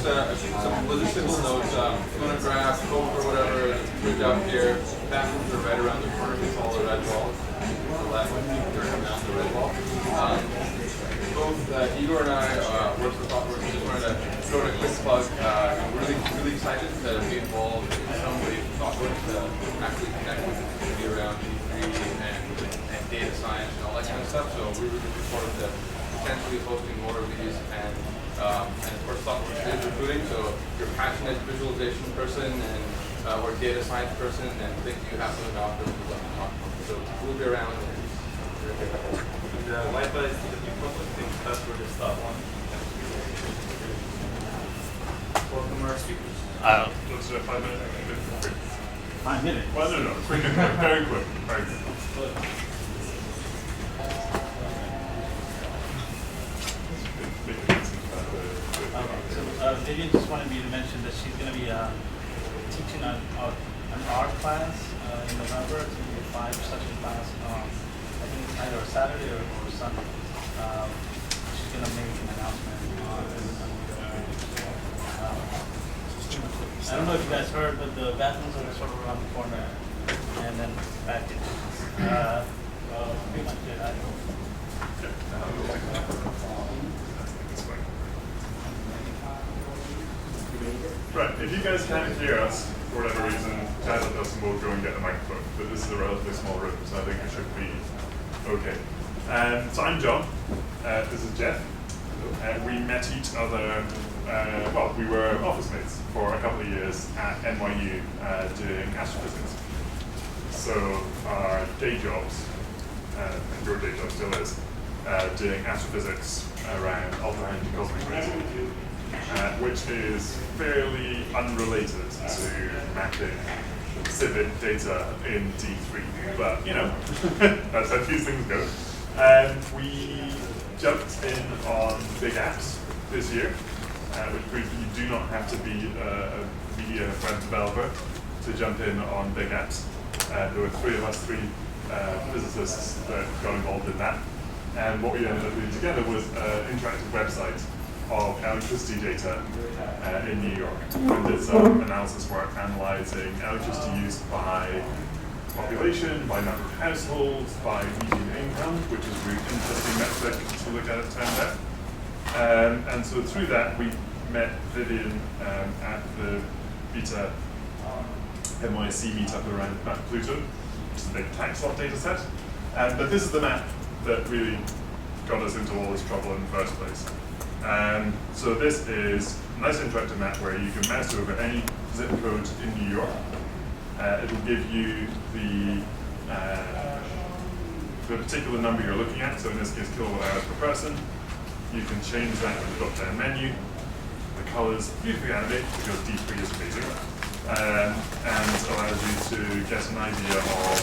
some logistical notes. If you want to grab Coke or whatever, good job here. Bathrooms are right around the corner. We follow the red wall. The left, you're coming down the red wall. Both Igor and I work for ThoughtWorks. Just wanted to throw in a quick plug. We're really excited to be involved in some way with ThoughtWorks to actually connect with the community around D3 and data science and all that kind of stuff. So we're really looking forward to potentially hosting more of these and of course ThoughtWorks is recruiting. So if you're a passionate visualization person and or data science person and think you have something to offer, we'd love to talk to you. So we'll be around. Wi-Fi is the new public thing. Password is *1. Welcome our speakers. Let's do a 5 minute. 5 minutes? Well, no, quick, very quick. Very good. Vivian just wanted me to mention that she's going to be teaching an art class in November. It's going to be a 5-session class. I think it's either a Saturday or Sunday. She's going to make an announcement on I don't know if you guys heard, but the bathrooms are sort of around the corner, and then back in. Pretty much it. Right, if you guys can't hear us for whatever reason, chat with us and we'll go and get the microphone. But this is a relatively small room, so I think it should be okay. So I'm John. This is Jeff. We met each other. Well, we were office mates for a couple of years at NYU doing astrophysics. So our day jobs, and your day job still is, doing astrophysics around ultra-high-energy cosmic rays, which is fairly unrelated to mapping civic data in D3. But, you know, that's how these things go. We jumped in on big apps this year, which proves that you do not have to be a media web developer to jump in on big apps. There were three physicists that got involved in that. And what we ended up doing together was an interactive website of electricity data in New York. And did some analysis work analyzing electricity use by population, by number of households, by median income, which is a really interesting metric to look at, it turns out. And so through that, we met Vivian at the Beta NYC meetup around Map Pluto, which is a big tax lot data set. But this is the map that really got us into all this trouble in the first place. So this is a nice interactive map where you can mouse over any zip code in New York. It'll give you the particular number you're looking at, so in this case kilowatt hours per person. You can change that with the drop-down menu. The colors beautifully animate because D3 is amazing, and allows you to get an idea of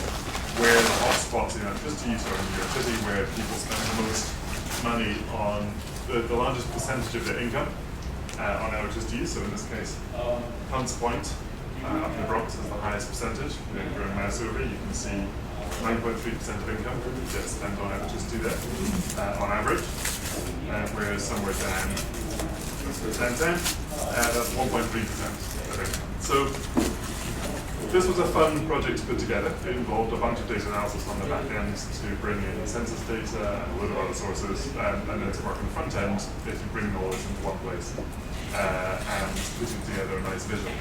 where the hotspots in electricity use are in New York City, where people spend the most money on the largest percentage of their income on electricity use. So in this case, Hunts Point up in the Bronx is the highest percentage. If you go and mouse over, you can see 9.3% of income gets spent on electricity there on average. Whereas somewhere down, let's go downtown, that's 1.3% of income. So this was a fun project to put together. It involved a bunch of data analysis on the back end to bring in census data and a load of other sources, and then to work on the front end is to bring all this into one place and putting together a nice vision.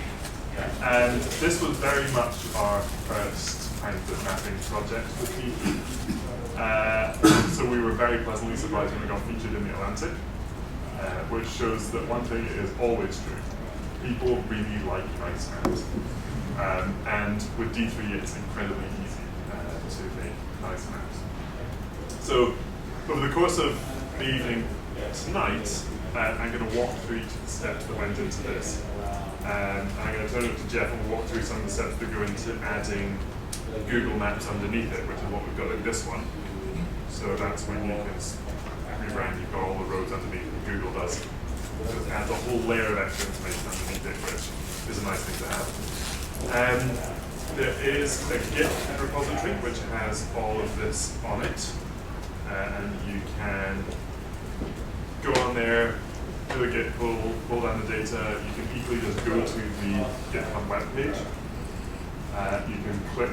And this was very much our first kind of mapping project with D3. So we were very pleasantly surprised when we got featured in the Atlantic, which shows that one thing is always true. People really like nice maps. And with D3, it's incredibly easy to make nice maps. So over the course of the evening tonight, I'm going to walk through each of the steps that went into this. And I'm going to turn it to Jeff and we'll walk through some of the steps that go into adding Google Maps underneath it, which is what we've got in this one. So that's when you can rebrand, you've got all the roads underneath, and Google does. It adds a whole layer of extra information underneath it, which is a nice thing to have. There is a Git repository which has all of this on it, and you can go on there, do a git pull down the data, you can easily just go to the GitHub webpage. You can click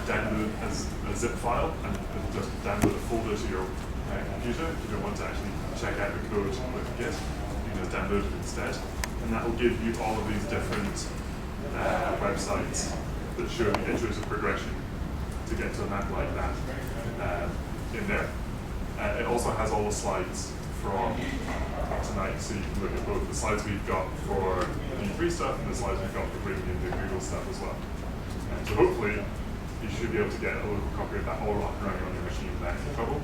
download as a zip file and just download a folder to your computer. If you don't want to actually check out the code with Git, you can just download it instead. And that will give you all of these different websites that show the iterative progression to get to a map like that in there. It also has all the slides from tonight, so you can look at both the slides we've got for the D3 stuff and the slides we've got for bringing in the Google stuff as well. So hopefully you should be able to get a local copy of that all up and running on your machine without any trouble.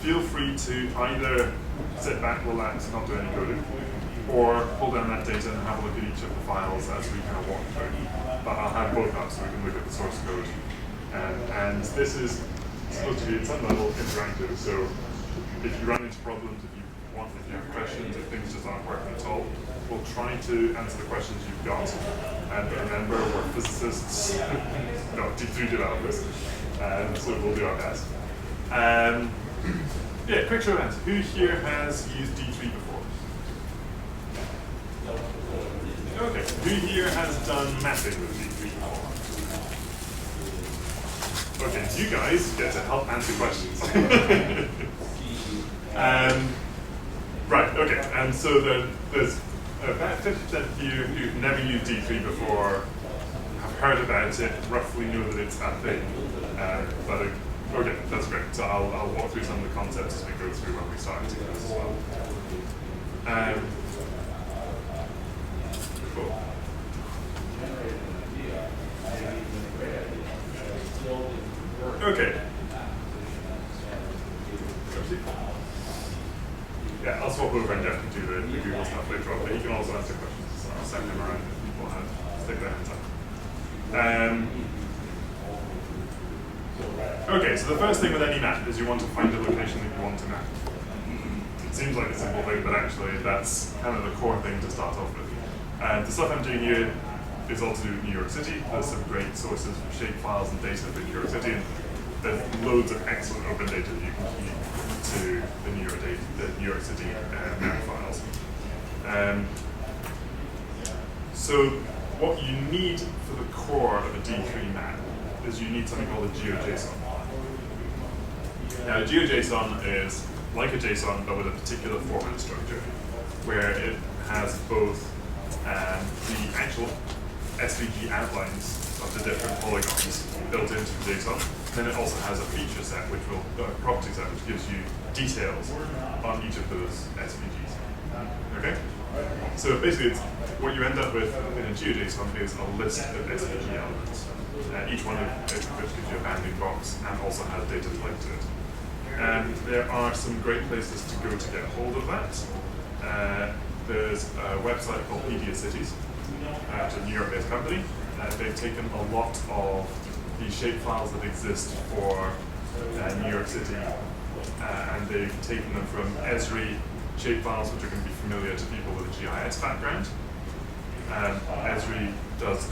Feel free to either sit back, relax, not do any coding, or pull down that data and have a look at each of the files as we kind of walk through. But I'll have both up so we can look at the source code. And this is supposed to be at some level interactive, so if you run into problems, if you have questions, if things just aren't working at all, we'll try to answer the questions you've got. And remember, we're physicists, not D3 developers, so we'll do our best. Yeah, quick show of hands. Who here has used D3 before? Okay, who here has done mapping with D3 before? Okay, you guys get to help answer questions. Right, okay, and so there's about 50% of you who've never used D3 before, have heard about it, roughly know that it's that thing. But okay, that's great. So I'll walk through some of the concepts as we go through when we start to this as well. Cool. Okay. Yeah, I'll swap over and Jeff can do the Google stuff later on, but he can also answer questions. So I'll send him around if people have stick their hands up. Okay, so the first thing with any map is you want to find a location that you want to map. It seems like a simple thing, but actually that's kind of the core thing to start off with. The stuff I'm doing here is all to do with New York City. There's some great sources for shape files and data for New York City, and there's loads of excellent open data that you can keep to the New York City map files. So what you need for the core of a D3 map is you need something called a GeoJSON. Now, a GeoJSON is like a JSON, but with a particular format structure, where it has both the actual SVG outlines of the different polygons built into the JSON. Then it also has a feature set, which will property set, which gives you details on each of those SVGs. Okay? So basically, what you end up with in a GeoJSON is a list of SVG elements. Each one of which gives you a bounding box and also has data type to it. And there are some great places to go to get hold of that. There's a website called Media Cities. It's a New York-based company. They've taken a lot of the shapefiles that exist for New York City, and they've taken them from Esri shapefiles, which are going to be familiar to people with a GIS background. Esri does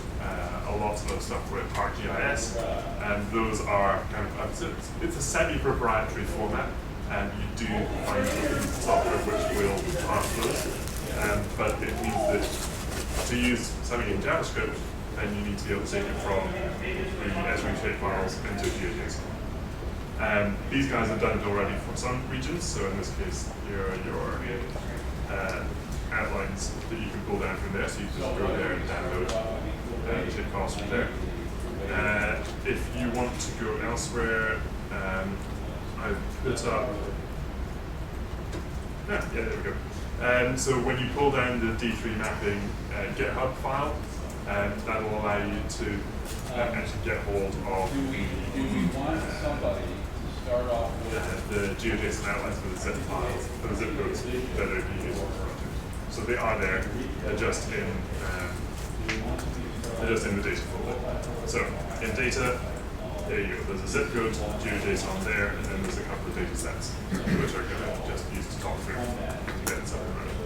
a lot of stuff with ArcGIS, and those are kind of it's a semi-proprietary format, and you do find software which will parse those, but it means that to use something in JavaScript, then you need to be able to take it from the Esri shapefiles into GeoJSON. These guys have done it already for some regions, so in this case, here are your outlines that you can pull down from there, so you just go there and download the shapefiles from there. If you want to go elsewhere, I've put up, yeah, there we go. So when you pull down the D3 mapping GitHub file, that will allow you to actually get hold of the GeoJSON outlines for the zip files, for the zip codes that are being used for the project. So they are there, they're just in the data folder. So in data, there you go. There's a zip code, GeoJSON there, and then there's a couple of data sets, which are going to just use to talk through and get something running.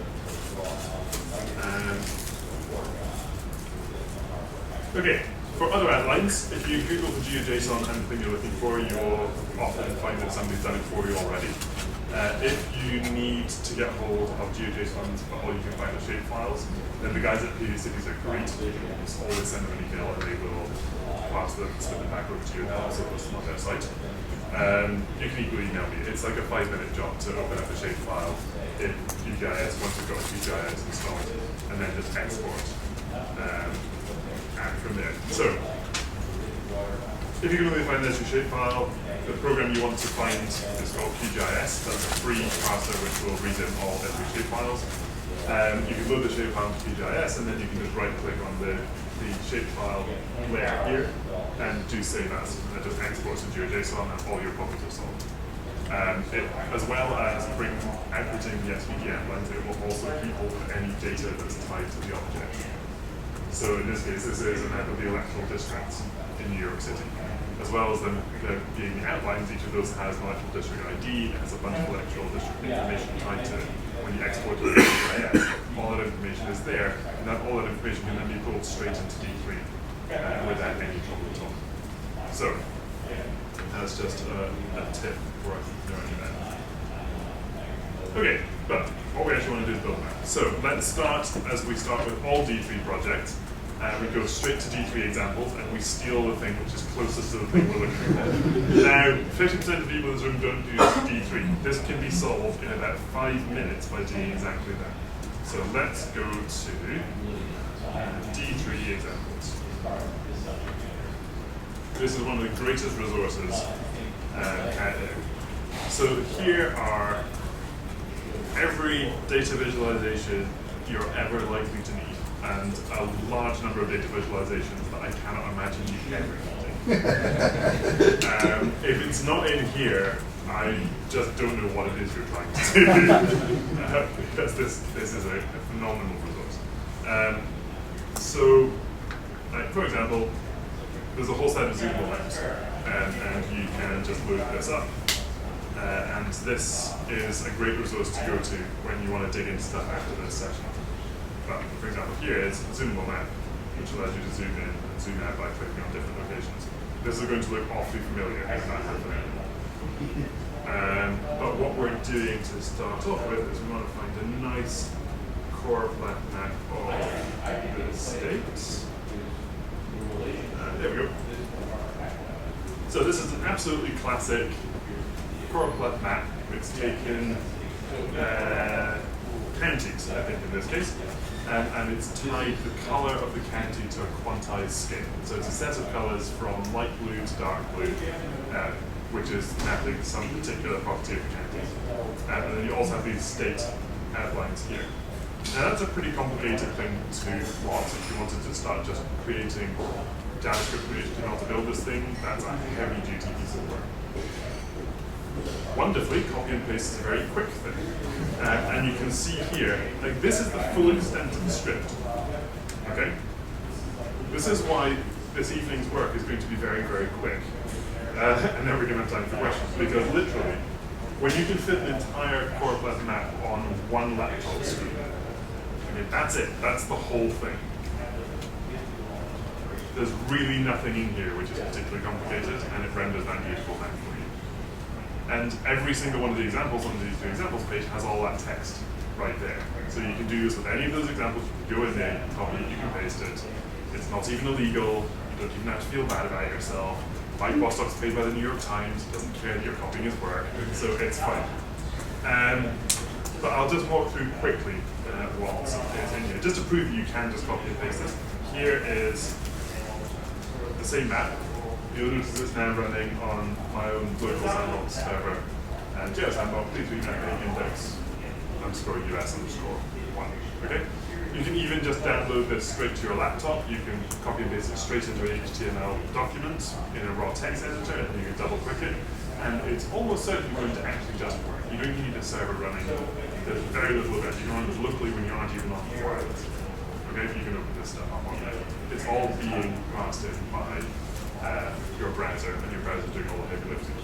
Okay, for other outlines, if you Google for GeoJSON and the thing you're looking for, you will often find that somebody's done it for you already. If you need to get hold of GeoJSONs, but all you can find are shapefiles, then the guys at PV Cities are great. Just always send them an email and they will pass them, split them back over to you and also post them on their site. You can equally email me. It's like a 5-minute job to open up a shapefile in QGIS once you've got QGIS installed, and then just export and from there. So, if you can only find this your shapefile, the program you want to find is called QGIS. That's a free parser which will read in all every shapefiles. You can load the shapefile to QGIS, and then you can just right-click on the shapefile layer here and do save as, and it just exports into your JSON and all your problems are solved. As well as outputting the SVG outlines, it will also keep all of any data that's tied to the object. So in this case, this is a map of the electoral districts in New York City. As well as them being the outlines, each of those has an electoral district ID, it has a bunch of electoral district information tied to it. When you export it to GIS, all that information is there, and all that information can then be pulled straight into D3 without any trouble at all. So, that's just a tip worth knowing about. Okay, but what we actually want to do is build a map. So let's start, as we start with all D3 projects, we go straight to D3 examples and we steal the thing which is closest to the thing we're looking for. Now, 50% of people in this room don't do D3. This can be solved in about 5 minutes by doing exactly that. So let's go to D3 examples. This is one of the greatest resources out there. So here are every data visualization you're ever likely to need, and a large number of data visualizations that I cannot imagine you ever needing. If it's not in here, I just don't know what it is you're trying to do, because this is a phenomenal resource. So, like, for example, there's a whole set of zoomable maps, and you can just load this up. And this is a great resource to go to when you want to dig into stuff after this session. But for example, here is a zoomable map, which allows you to zoom in and zoom out by clicking on different locations. This is going to look awfully familiar if that happened. But what we're doing to start off with is we want to find a nice core flat map of the states. There we go. So this is an absolutely classic core flat map. It's taken counties, I think, in this case, and it's tied the color of the county to a quantized scale. So it's a set of colors from light blue to dark blue, which is mapping some particular property of the county. And then you also have these state outlines here. Now that's a pretty complicated thing to plot. If you wanted to start just creating JavaScript for HTML to build this thing, that's a heavy duty piece of work. Wonderfully, copy and paste is a very quick thing. And you can see here, like, this is the full extent of the script. Okay? This is why this evening's work is going to be very, very quick. And then we're going to have time for questions. Because literally, when you can fit an entire core flat map on one laptop screen, I mean, that's it. That's the whole thing. There's really nothing in here which is particularly complicated, and it renders that beautiful map for you. And every single one of the examples on the examples page has all that text right there. So you can do this with any of those examples. You can go in there, you can copy it, you can paste it. It's not even illegal. You don't even have to feel bad about yourself. Mike Bostock's paid by the New York Times. He doesn't care that you're copying his work, so it's fine. But I'll just walk through quickly what is in here, just to prove you can just copy and paste this. Here is the same map. You'll notice it's now running on my own local sandbox server. And sandbox, please remap index _US_1. Okay? You can even just download this straight to your laptop. You can copy and paste it straight into an HTML document in a raw text editor, and you can double click it. And it's almost certainly going to actually just work. You don't need a server running. There's very little of it. You can run this locally when you aren't even on the wireless. Okay? You can open this stuff up on there. It's all being passed in by your browser, and your browser doing all the heavy lifting.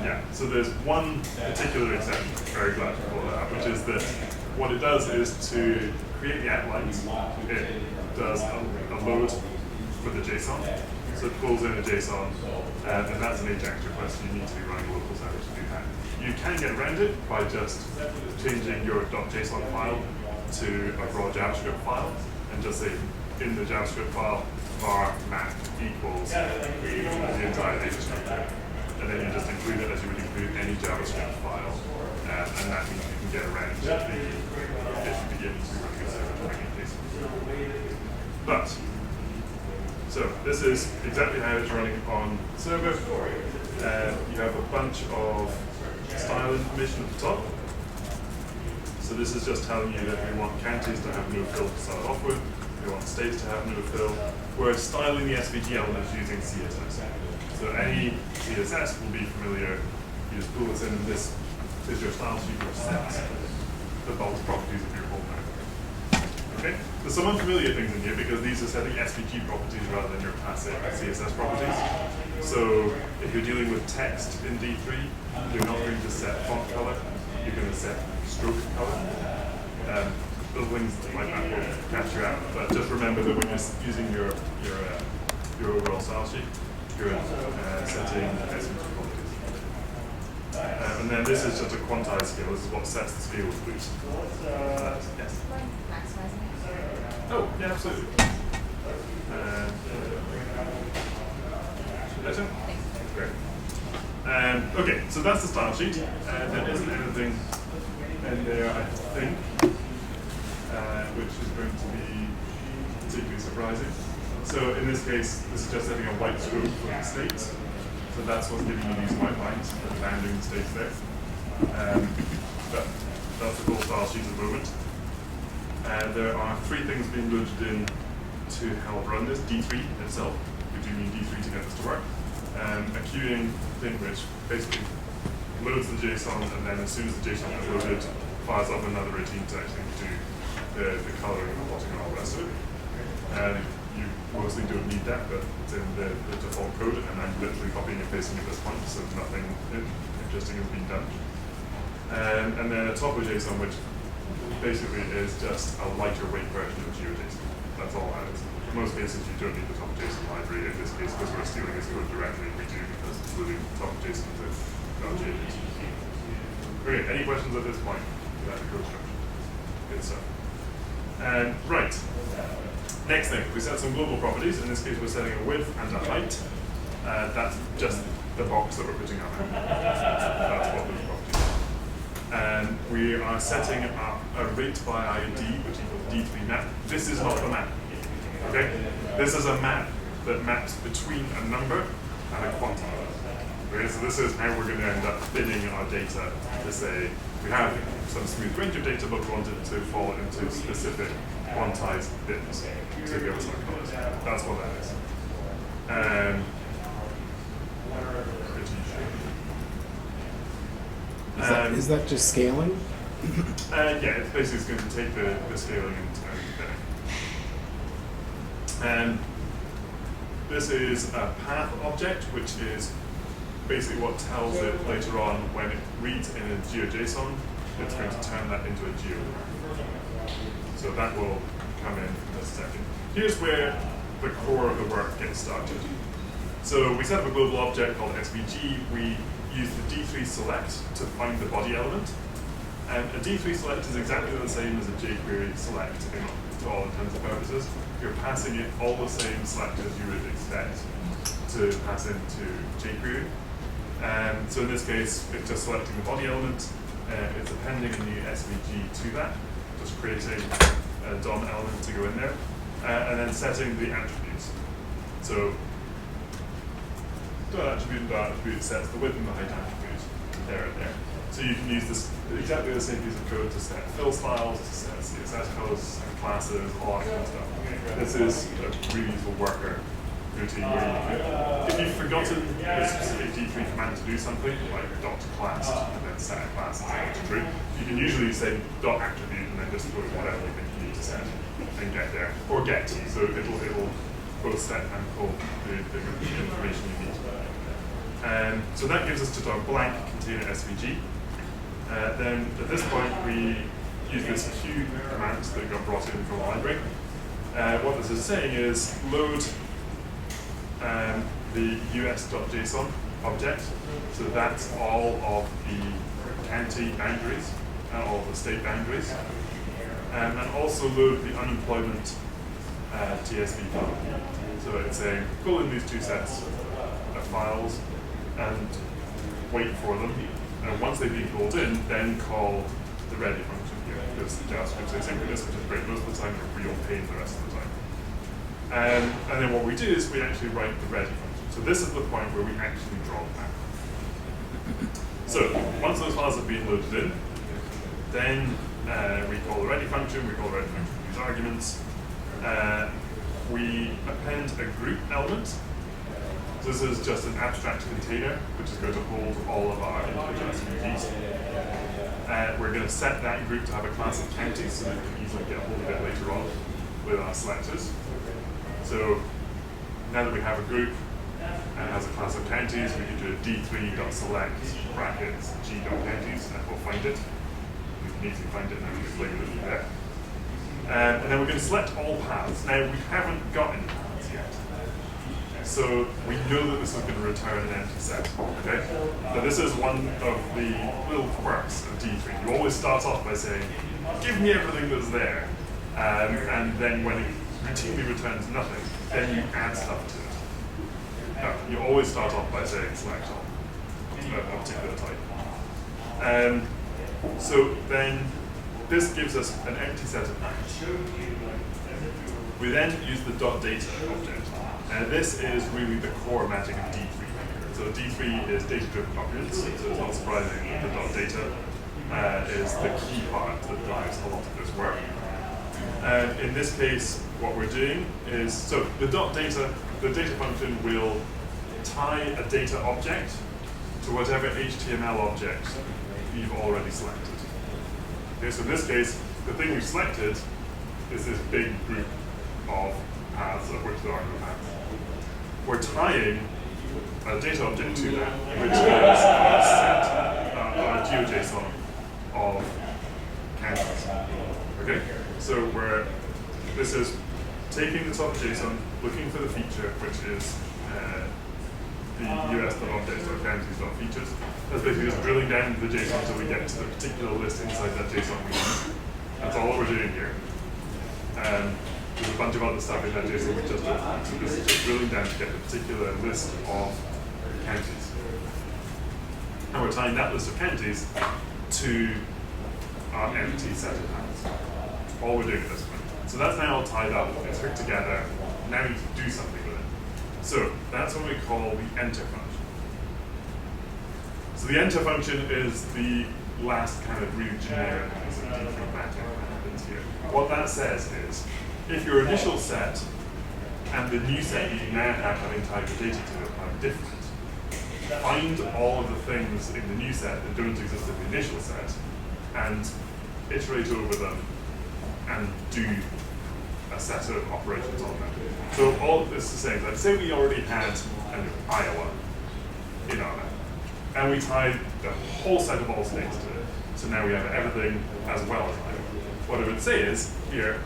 Yeah, so there's one particular exception, very glad to call that out, which is that what it does is to create the outlines, it does a load for the JSON. So So it pulls in a JSON, and that's an AJAX request. You need to be running a local server to do that. You can get around it by just changing your .json file to a raw JavaScript file, and just say in the JavaScript file var map equals the entire data structure, and then you just include it as you would include any JavaScript file, and that means you can get around the if you begin to run a server in case. But so this is exactly how it's running on the server. You have a bunch of style information at the top. So this is just telling you that we want counties to have no fill to start off with. We want states to have no fill. We're styling the SVG elements using CSS. So any CSS will be familiar. You just pull this in, and this is your style sheet which sets the bulk properties of your whole map. Okay? There's some unfamiliar things in here because these are setting SVG properties rather than your classic CSS properties. So if you're dealing with text in D3, you're not going to set font color, you're going to set stroke color. Little things like that will catch you out, but just remember that when you're using your overall style sheet, you're setting SVG properties. And then this is just a quantized scale. This is what sets the scale of loose. Yes. Oh, yeah, absolutely. Better? Great. Okay, so that's the style sheet. There isn't anything in there, I think, which is going to be particularly surprising. So in this case, this is just setting a white stroke for the states. So that's what's giving you these white lines and bounding the states there. But that's the full style sheet at the moment. There are 3 things being loaded in to help run this. D3 itself, we do need D3 to get this to work. A queuing thing which basically loads the JSON, and then as soon as the JSON is loaded, fires up another routine to actually do the coloring and the plotting and all the rest of it. You mostly don't need that, but it's in the default code, and I'm literally copying and pasting at this point, so nothing interesting has been done. And then a topo JSON, which basically is just a lighter weight version of GeoJSON. That's all that is. In most cases, you don't need the topo JSON library. In this case, because we're stealing this code directly, we do, because it's loading topo JSON to GeoJSON. Okay, any questions at this point about the code structure? Good stuff. Right. Next thing, we set some global properties. In this case, we're setting a width and a height. That's just the box that we're putting up. That's what those properties are. And we are setting up a rate by ID, which equals D3 map. This is not the map. Okay? This is a map that maps between a number and a quantity. Okay, so this is how we're going to end up fitting our data to say we have some smooth range of data, but we want it to fall into specific quantized bits to give us our colors. That's what that is. Is that just scaling? Yeah, it's basically going to take the scaling and fitting. And this is a path object, which is basically what tells it later on when it reads in a GeoJSON, it's going to turn that into a geo. So that will come in a second. Here's where the core of the work gets started. So we set up a global object called SVG. We use the D3 select to find the body element. And a D3 select is exactly the same as a jQuery select to all intents and purposes. You're passing it all the same selectors you would expect to pass into jQuery. So in this case, it's just selecting the body element. It's appending a new SVG to that, just creating a DOM element to go in there, and then setting the attributes. So dot attribute sets the width and the height attribute there and there. So you can use this exactly the same piece of code to set fill styles, to set CSS colors, classes, all that kind of stuff. This is a really useful worker routine where you can, if you've forgotten a specific D3 command to do something, like .class, and then set a class and set it to true, you can usually say .attribute and then just put whatever you think you need to set and get there, or get to, so it'll both set and pull the information you need. So that gives us just our blank container SVG. Then at this point we use this queue command that got brought in from the library. What this is saying is load the us.json object. So that's all of the county boundaries and all of the state boundaries. And also load the unemployment TSV file. So it's saying pull in these two sets of files and wait for them. And once they've been pulled in, then call the ready function here. Because JavaScript's asynchronous, which is great most of the time, but real pain the rest of the time. And then what we do is we actually write the ready function. So this is the point where we actually draw the map. So once those files have been loaded in, then we call the ready function, we call the ready function with these arguments. We append a group element. So this is just an abstract container, which is going to hold all of our individual SVGs. We're going to set that group to have a class of counties, so that we can easily get a hold of it later on with our selectors. So now that we have a group and it has a class of counties, we can do a d3.select brackets g.counties, and we'll find it. We can easily find it now because we're looking there. And then we're going to select all paths. Now we haven't got any paths yet. So we know that this is going to return an empty set. Okay? Now this is one of the little quirks of D3. You always start off by saying, give me everything that's there. And then when it routinely returns nothing, then you add stuff to it. No, you always start off by saying select all of a particular type. So then this gives us an empty set of paths. We then use the .data object. This is really the core magic of D3. So D3 is data-driven documents, so it's not surprising that the .data is the key part that drives a lot of this work. In this case, what we're doing is, so the data function will tie a data object to whatever HTML object you've already selected. Okay, so in this case, the thing we've selected is this big group of paths, of which there are no paths. We're tying a data object to that, which is a GeoJSON of counties. Okay, so this is taking the top of JSON, looking for the feature, which is the us.objects.counties.features. That's basically just drilling down into the JSON until we get to the particular list inside that JSON we need. That's all that we're doing here. There's a bunch of other stuff in that JSON we just don't. So this is just drilling down to get the particular list of counties. And we're tying that list of counties to our empty set of paths. All we're doing at this point. So that's now all tied up, it's hooked together. Now we need to do something with it. So that's what we call the enter function. So the enter function is the last kind of really generic piece of D3 magic that happens here. What that says is, if your initial set and the new set you now have having tied the data to it are different, find all of the things in the new set that don't exist in the initial set and iterate over them and do a set of operations on them. So all of this is saying, like, say we already had Iowa in our map, and we tied the whole set of all states to it. So now we have everything as well as Iowa. What I would say is, here,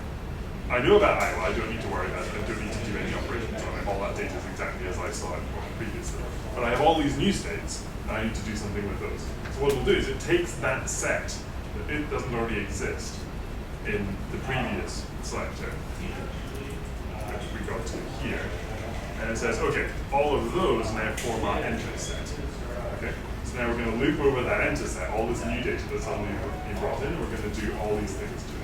I know about Iowa, I don't need to worry about it, I don't need to do any operations on it. All that data is exactly as I saw it previously. But I have all these new states, and I need to do something with those. So what it'll do is it takes that set that it doesn't already exist in the previous selector, which we got to here, and it says, okay, all of those now form our enter set. Okay, so now we're going to loop over that enter set, all this new data that's suddenly been brought in, we're going to do all these things to it.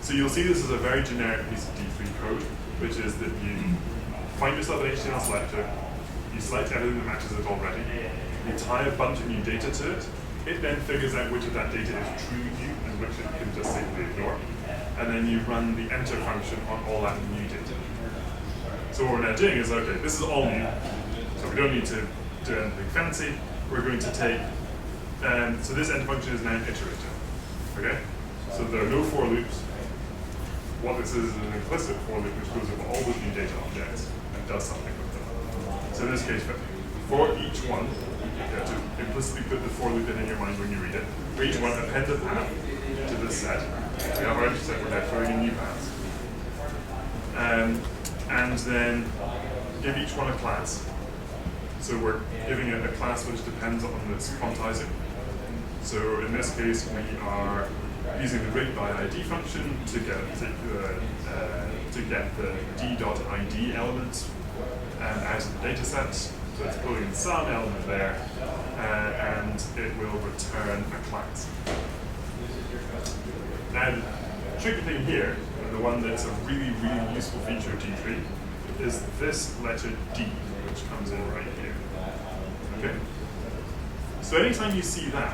So you'll see this is a very generic piece of D3 code, which is that you find yourself an HTML selector, you select everything that matches it already, you tie a bunch of new data to it, it then figures out which of that data is true view and which it can just safely ignore, and then you run the enter function on all that new data. So what we're now doing is, okay, this is all new, so we don't need to do anything fancy. We're going to take, so this enter function is now an iterator, okay? So there are no for loops. What this is an implicit for loop which goes over all those new data objects and does something with them. So in this case, for each one, you have to implicitly put the for loop in your mind when you read it. For each one, append a path to this set. We have our empty set, we're now throwing in new paths. and then give each one a class. So we're giving it a class which depends on this quantizing. So in this case, we are using the rate by ID function to get a particular to get the d.id element out of the data set. So it's pulling in some element there, and it will return a class. Now, the tricky thing here, and the one that's a really, really useful feature of D3, is this letter D, which comes in right here. Okay? So anytime you see that,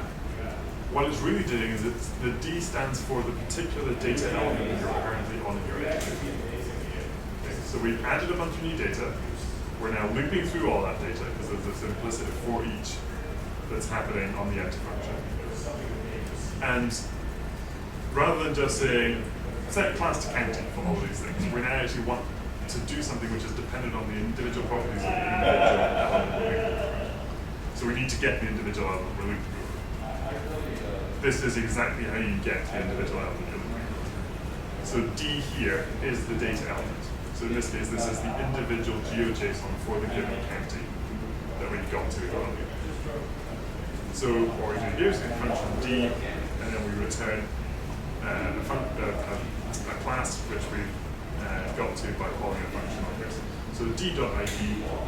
what it's really doing is the D stands for the particular data element that you're currently on in your edge. Okay, so we've added a bunch of new data. We're now looping through all that data because there's this implicit for each that's happening on the enter function. And rather than just saying set class to counting for all these things, we now actually want to do something which is dependent on the individual properties of the individual element we're looping over. So we need to get the individual element we're looping over. This is exactly how you get the individual element you're looping over. So D here is the data element. So in this case, this is the individual GeoJSON for the given county that we've got to evaluate. So what we do here is a function D, and then we return a class which we've got to by calling a function object. So the d.id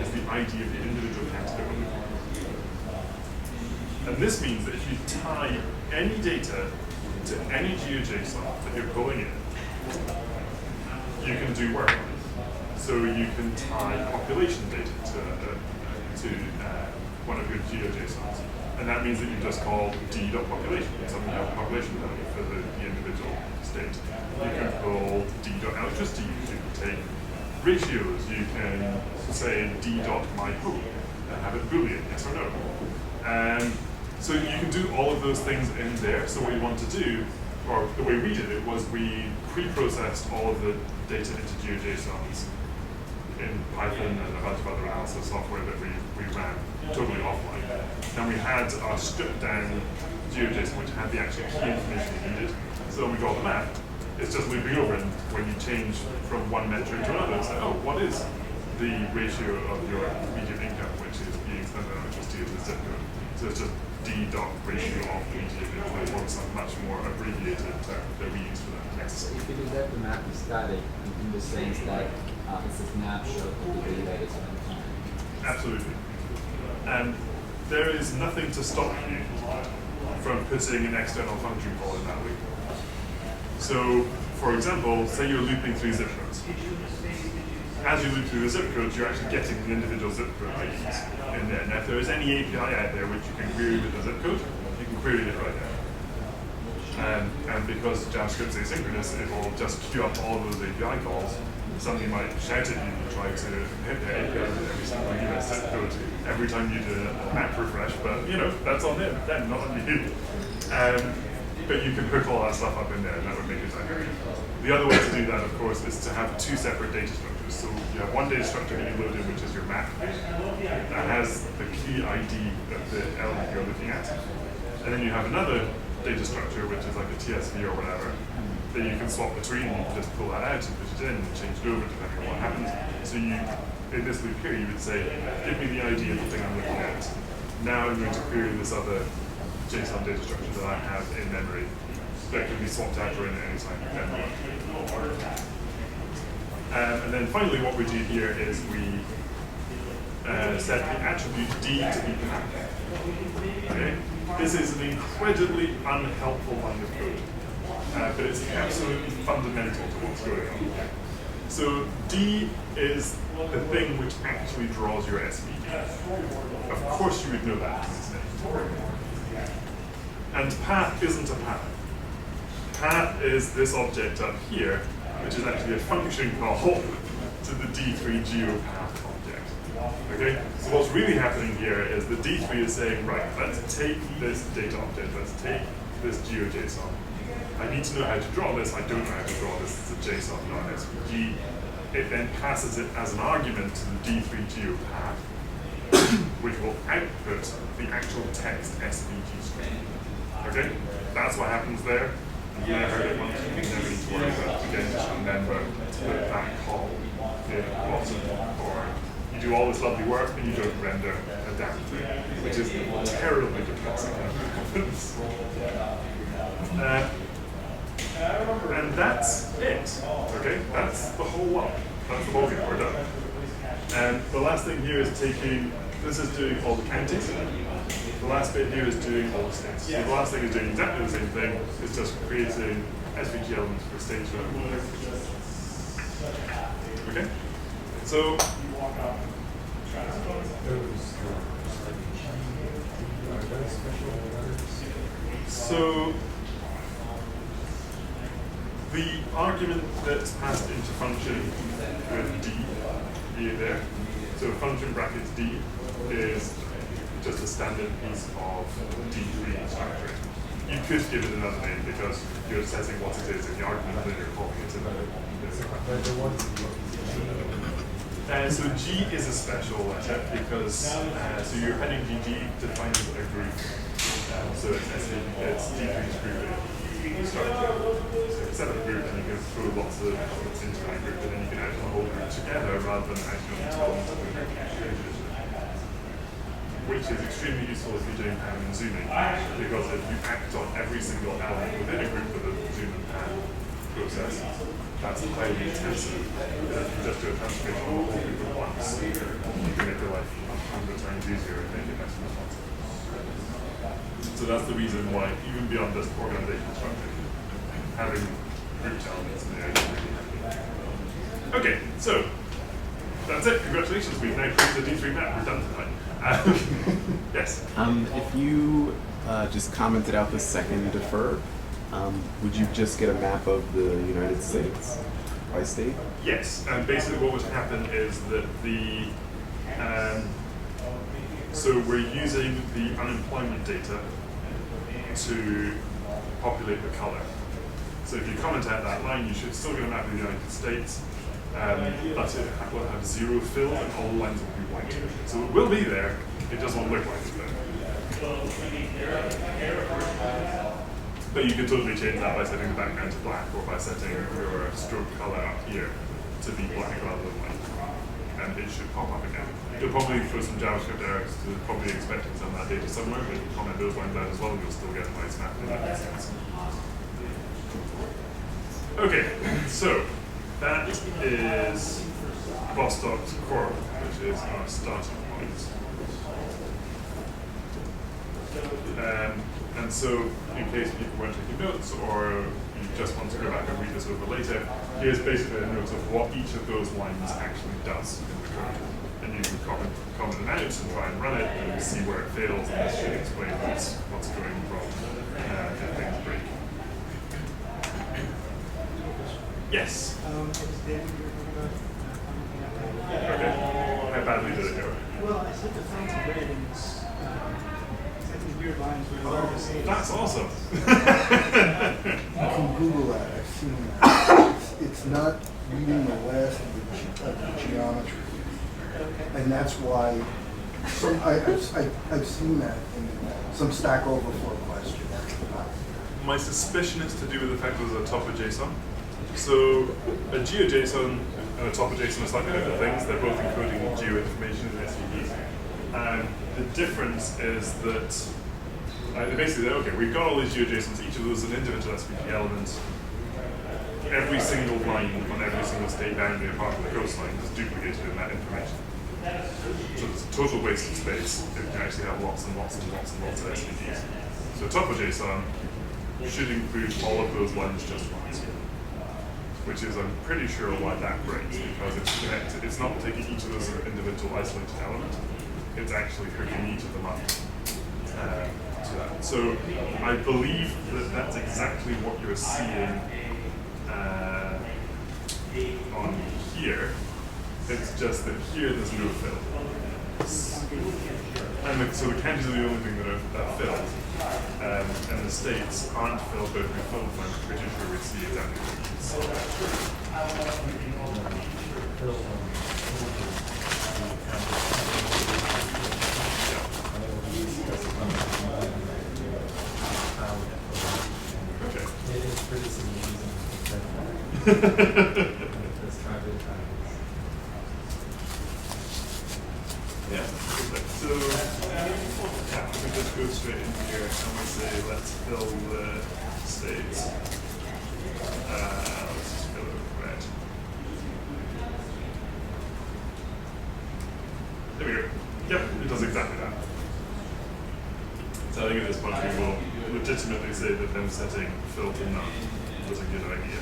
is the ID of the individual county that we're looking for. And this means that if you tie any data to any GeoJSON that you're pulling in, you can do work on it. So you can tie population data to one of your GeoJSONs. And that means that you just call d.population, something like population value for the individual state. You can pull d.electricity, you can take ratios, you can say d.myhome and have it Boolean, yes or no. So you can do all of those things in there. So what you want to do, or the way we did it, was we pre-processed all of the data into GeoJSONs in Python and a bunch of other analysis software that we ran totally offline. Then we had our stripped down GeoJSON which had the actual key information we needed. So when we got the map, it's just looping over, and when you change from one metric to another, it's like, oh, what is the ratio of your median income which is being spent on electricity in the zip code? So it's just d.ratio of median income, or some much more abbreviated term that we use for that. So if you do that, the map is static in the sense that it's a snapshot of the data that is on time. Absolutely. And there is nothing to stop you from putting an external function call in that loop. So, for example, say you're looping through zip codes. As you loop through the zip codes, you're actually getting the individual zip code IDs in there. Now, if there is any API out there which you can query with the zip code, you can query it right now. And because JavaScript's asynchronous, it will just queue up all of those API calls. Somebody might shout at you and try to hit the API with every single US zip code every time you do a map refresh, but that's on them, not on you. But you can hook all that stuff up in there, and that would make it dynamic. The other way to do that, of course, is to have two separate data structures. So you have one data structure that you load in, which is your map, that has the key ID of the element you're looking at. And then you have another data structure, which is like a TSV or whatever, that you can swap between. You can just pull that out and push it in and change it over depending on what happens. So you, in this loop here, you would say, give me the ID of the thing I'm looking at. Now I'm going to query this other JSON data structure that I have in memory that can be swapped out or in at any time. And then finally what we do here is we set the attribute D to be path. Okay? This is an incredibly unhelpful line of code, but it's absolutely fundamental to what's going on. So D is the thing which actually draws your SVG. Of course you would know that from its name. And path isn't a path. Path is this object up here, which is actually a function call to the D3 geopath object. Okay? So what's really happening here is the D3 is saying, right, let's take this data object, let's take this GeoJSON. I need to know how to draw this, I don't know how to draw this, it's a JSON, not an SVG. It then passes it as an argument to the D3 geopath, which will output the actual text SVG string. Okay? That's what happens there. You've never heard it once, you never need to worry about it again, just remember to put that call in You do all this lovely work and you don't render a damn thing, which is terribly depressing. And that's it. Okay, that's the whole lot. That's the whole thing. We're done. And the last thing here is taking. This is doing all the counties. The last bit here is doing all the states. So the last thing is doing exactly the same thing. It's just creating SVG elements for states. Okay. So. So the argument that's passed into function with D here there, so function brackets D is just a standard piece of D3 structure. You could give it another name because you're assessing what it is in the argument, then you're calling it another. So G is a special letter because so your heading GG defines a group. So it's D3's group structure. So set up a group and you can throw lots of elements into that group and then you can add the whole group together rather than actually on top of the group. Which is extremely useful if you're doing pan and zooming, because if you act on every single element within a group with a zoom and pan process, that's highly intensive. If you just do a transformation on the whole group at once, you can make your life 100 times easier and make it less responsive. So that's the reason why, even beyond just organization structure, having group elements in there is really handy. Okay, so that's it. Congratulations, we've now created a D3 map. We're done tonight. Yes. If you just commented out the second defer, would you just get a map of the United States by state? Yes, and basically what would happen is that the so we're using the unemployment data to populate the color. So if you comment out that line, you should still get a map of the United States, but it will have zero fill and all the lines will be white. So it will be there, it just won't look like it's there. But you can totally change that by setting the background to black or by setting your stroke color up here to be black rather than white. And it should pop up again. You'll probably throw some JavaScript errors to probably expecting some of that data somewhere, but if you comment those lines out as well, you'll still get a nice map in that sense. Okay, so that is Vostok's core, which is our starting point. And so, in case people weren't taking notes or you just want to go back and read this over later, here's basically a note of what each of those lines actually does in the code. And you can comment it out and try and run it and see where it fails, and this should explain what's going wrong if things break. Yes? Okay. How badly did it go? Well, I said the fonts are red and it's weird lines where the letters say That's awesome. You can Google that. I've seen that. It's not reading the last of the geometry, and that's why I've seen that in some Stack Overflow questions. My suspicion is to do with the fact that there's a top of JSON. So a GeoJSON and a top of JSON are slightly different things. They're both encoding geo information in SVGs. And the difference is that basically, okay, we've got all these GeoJSONs, each of those is an individual SVG element. Every single line on every single state boundary apart from the coastline is duplicated in that information. So it's a total waste of space if you can actually have lots and lots and lots and lots of SVGs. So top of JSON should include all of those lines just once, which is, I'm pretty sure, why that breaks, because it's connected. It's not taking each of those as an individual isolated element. It's actually hooking each of them up to that. So I believe that that's exactly what you're seeing on here. It's just that here there's no fill. And so the counties are the only thing that are filled. And the states aren't filled, but if we fill them, I'm pretty sure we see exactly what you see. Okay. It is pretty amazing. Let's try to in here and we say, let's fill the states. Let's just fill it with red. There we go. Yep, it does exactly that. So I think at this point we will legitimately say that them setting fill to none was a good idea.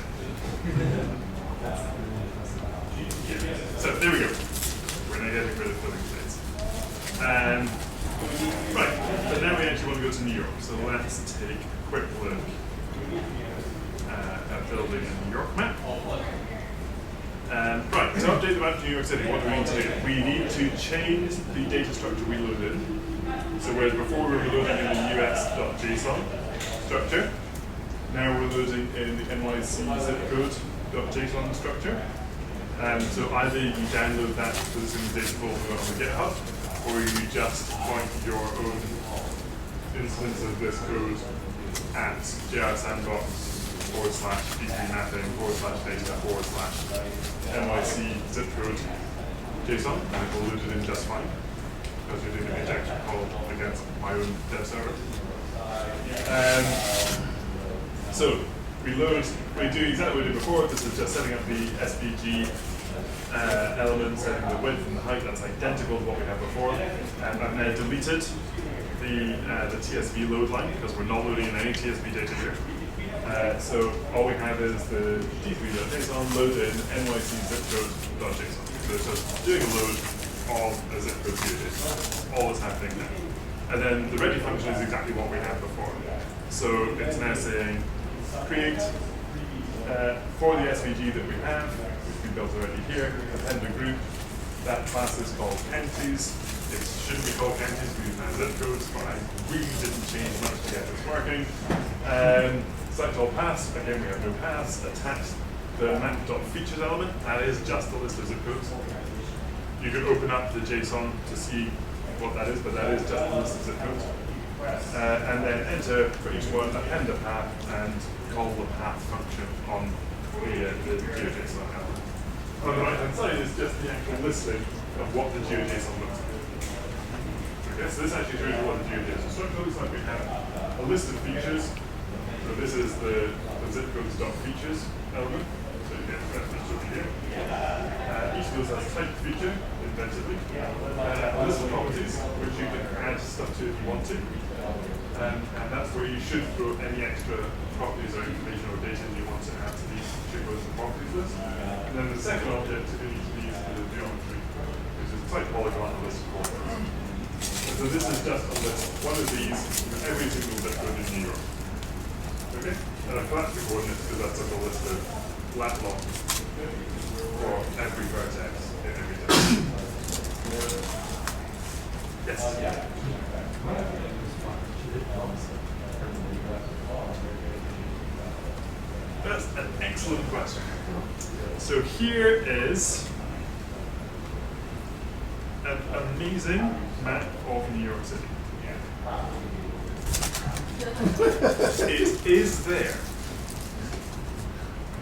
So there we go. We're now getting rid of filling states. Right, but now we actually want to go to New York. So let's take a quick look at building a New York map. Right, to update the map to New York City, what do we need to do? We need to change the data structure we loaded. So whereas before we were loading in the US.json structure, now we're loading in the NYC zip code.json structure. So either you download that to the same data folder on the GitHub, or you just point your own instance of this code at JRSandbox/d3 mapping /data/NYC zip code JSON, and it will load it in just fine, because you're doing an injection call against my own dev server. So we do exactly what we did before. This is just setting up the SVG element, setting the width and the height. That's identical to what we had before. And I've now deleted the TSV load line because we're not loading in any TSV data here. So all we have is the d3.json loaded in NYC zip code.json. So it's just doing a load of a zip code geoJSON. All that's happening now. And then the ready function is exactly what we had before. So it's now saying create for the SVG that we have, which we built already here, append a group. That class is called counties. It shouldn't be called counties, we use now zip codes, but I really didn't change much to get this working. Select all paths, again we have no paths. Attach the map.features element, that is just a list of zip codes. You can open up the JSON to see what that is, but that is just a list of zip codes. And then enter for each one, append a path, and call the path function on the GeoJSON element. On the right hand side is just the actual listing of what the GeoJSON looks like. Okay, so this actually shows you what the GeoJSON structure looks like. We have a list of features. So this is the zip codes.features element. So you get that feature over here. Each of those has a type feature, inventively. A list of properties, which you can add stuff to if you want to. And that's where you should throw any extra properties or information or data you want to add to these shippers and properties list. And then the second object in each of these is the geometry, which is type polygon, a list of polygons. So this is just a list, one of these with every single zip code in New York. Okay? And I collapse the coordinates because that's like a list of lat long for every vertex in every direction. Yes? That's an excellent question. So here is an amazing map of New York City. It is there.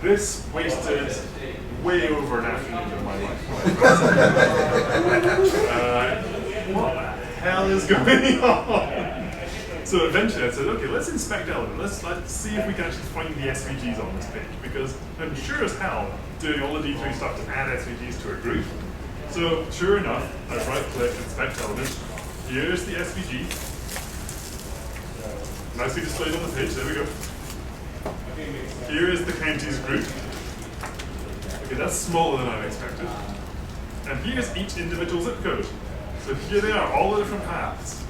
This wasted way over an afternoon of my life. What the hell is going on? So eventually I said, okay, let's inspect element. Let's see if we can actually find the SVGs on this page, because I'm sure as hell doing all the D3 stuff to add SVGs to a group. So sure enough, I right-click, inspect element. Here's the SVG. Nicely displayed on the page. There we go. Here is the counties group. Okay, that's smaller than I expected. And here's each individual zip code. So here they are, all the different paths.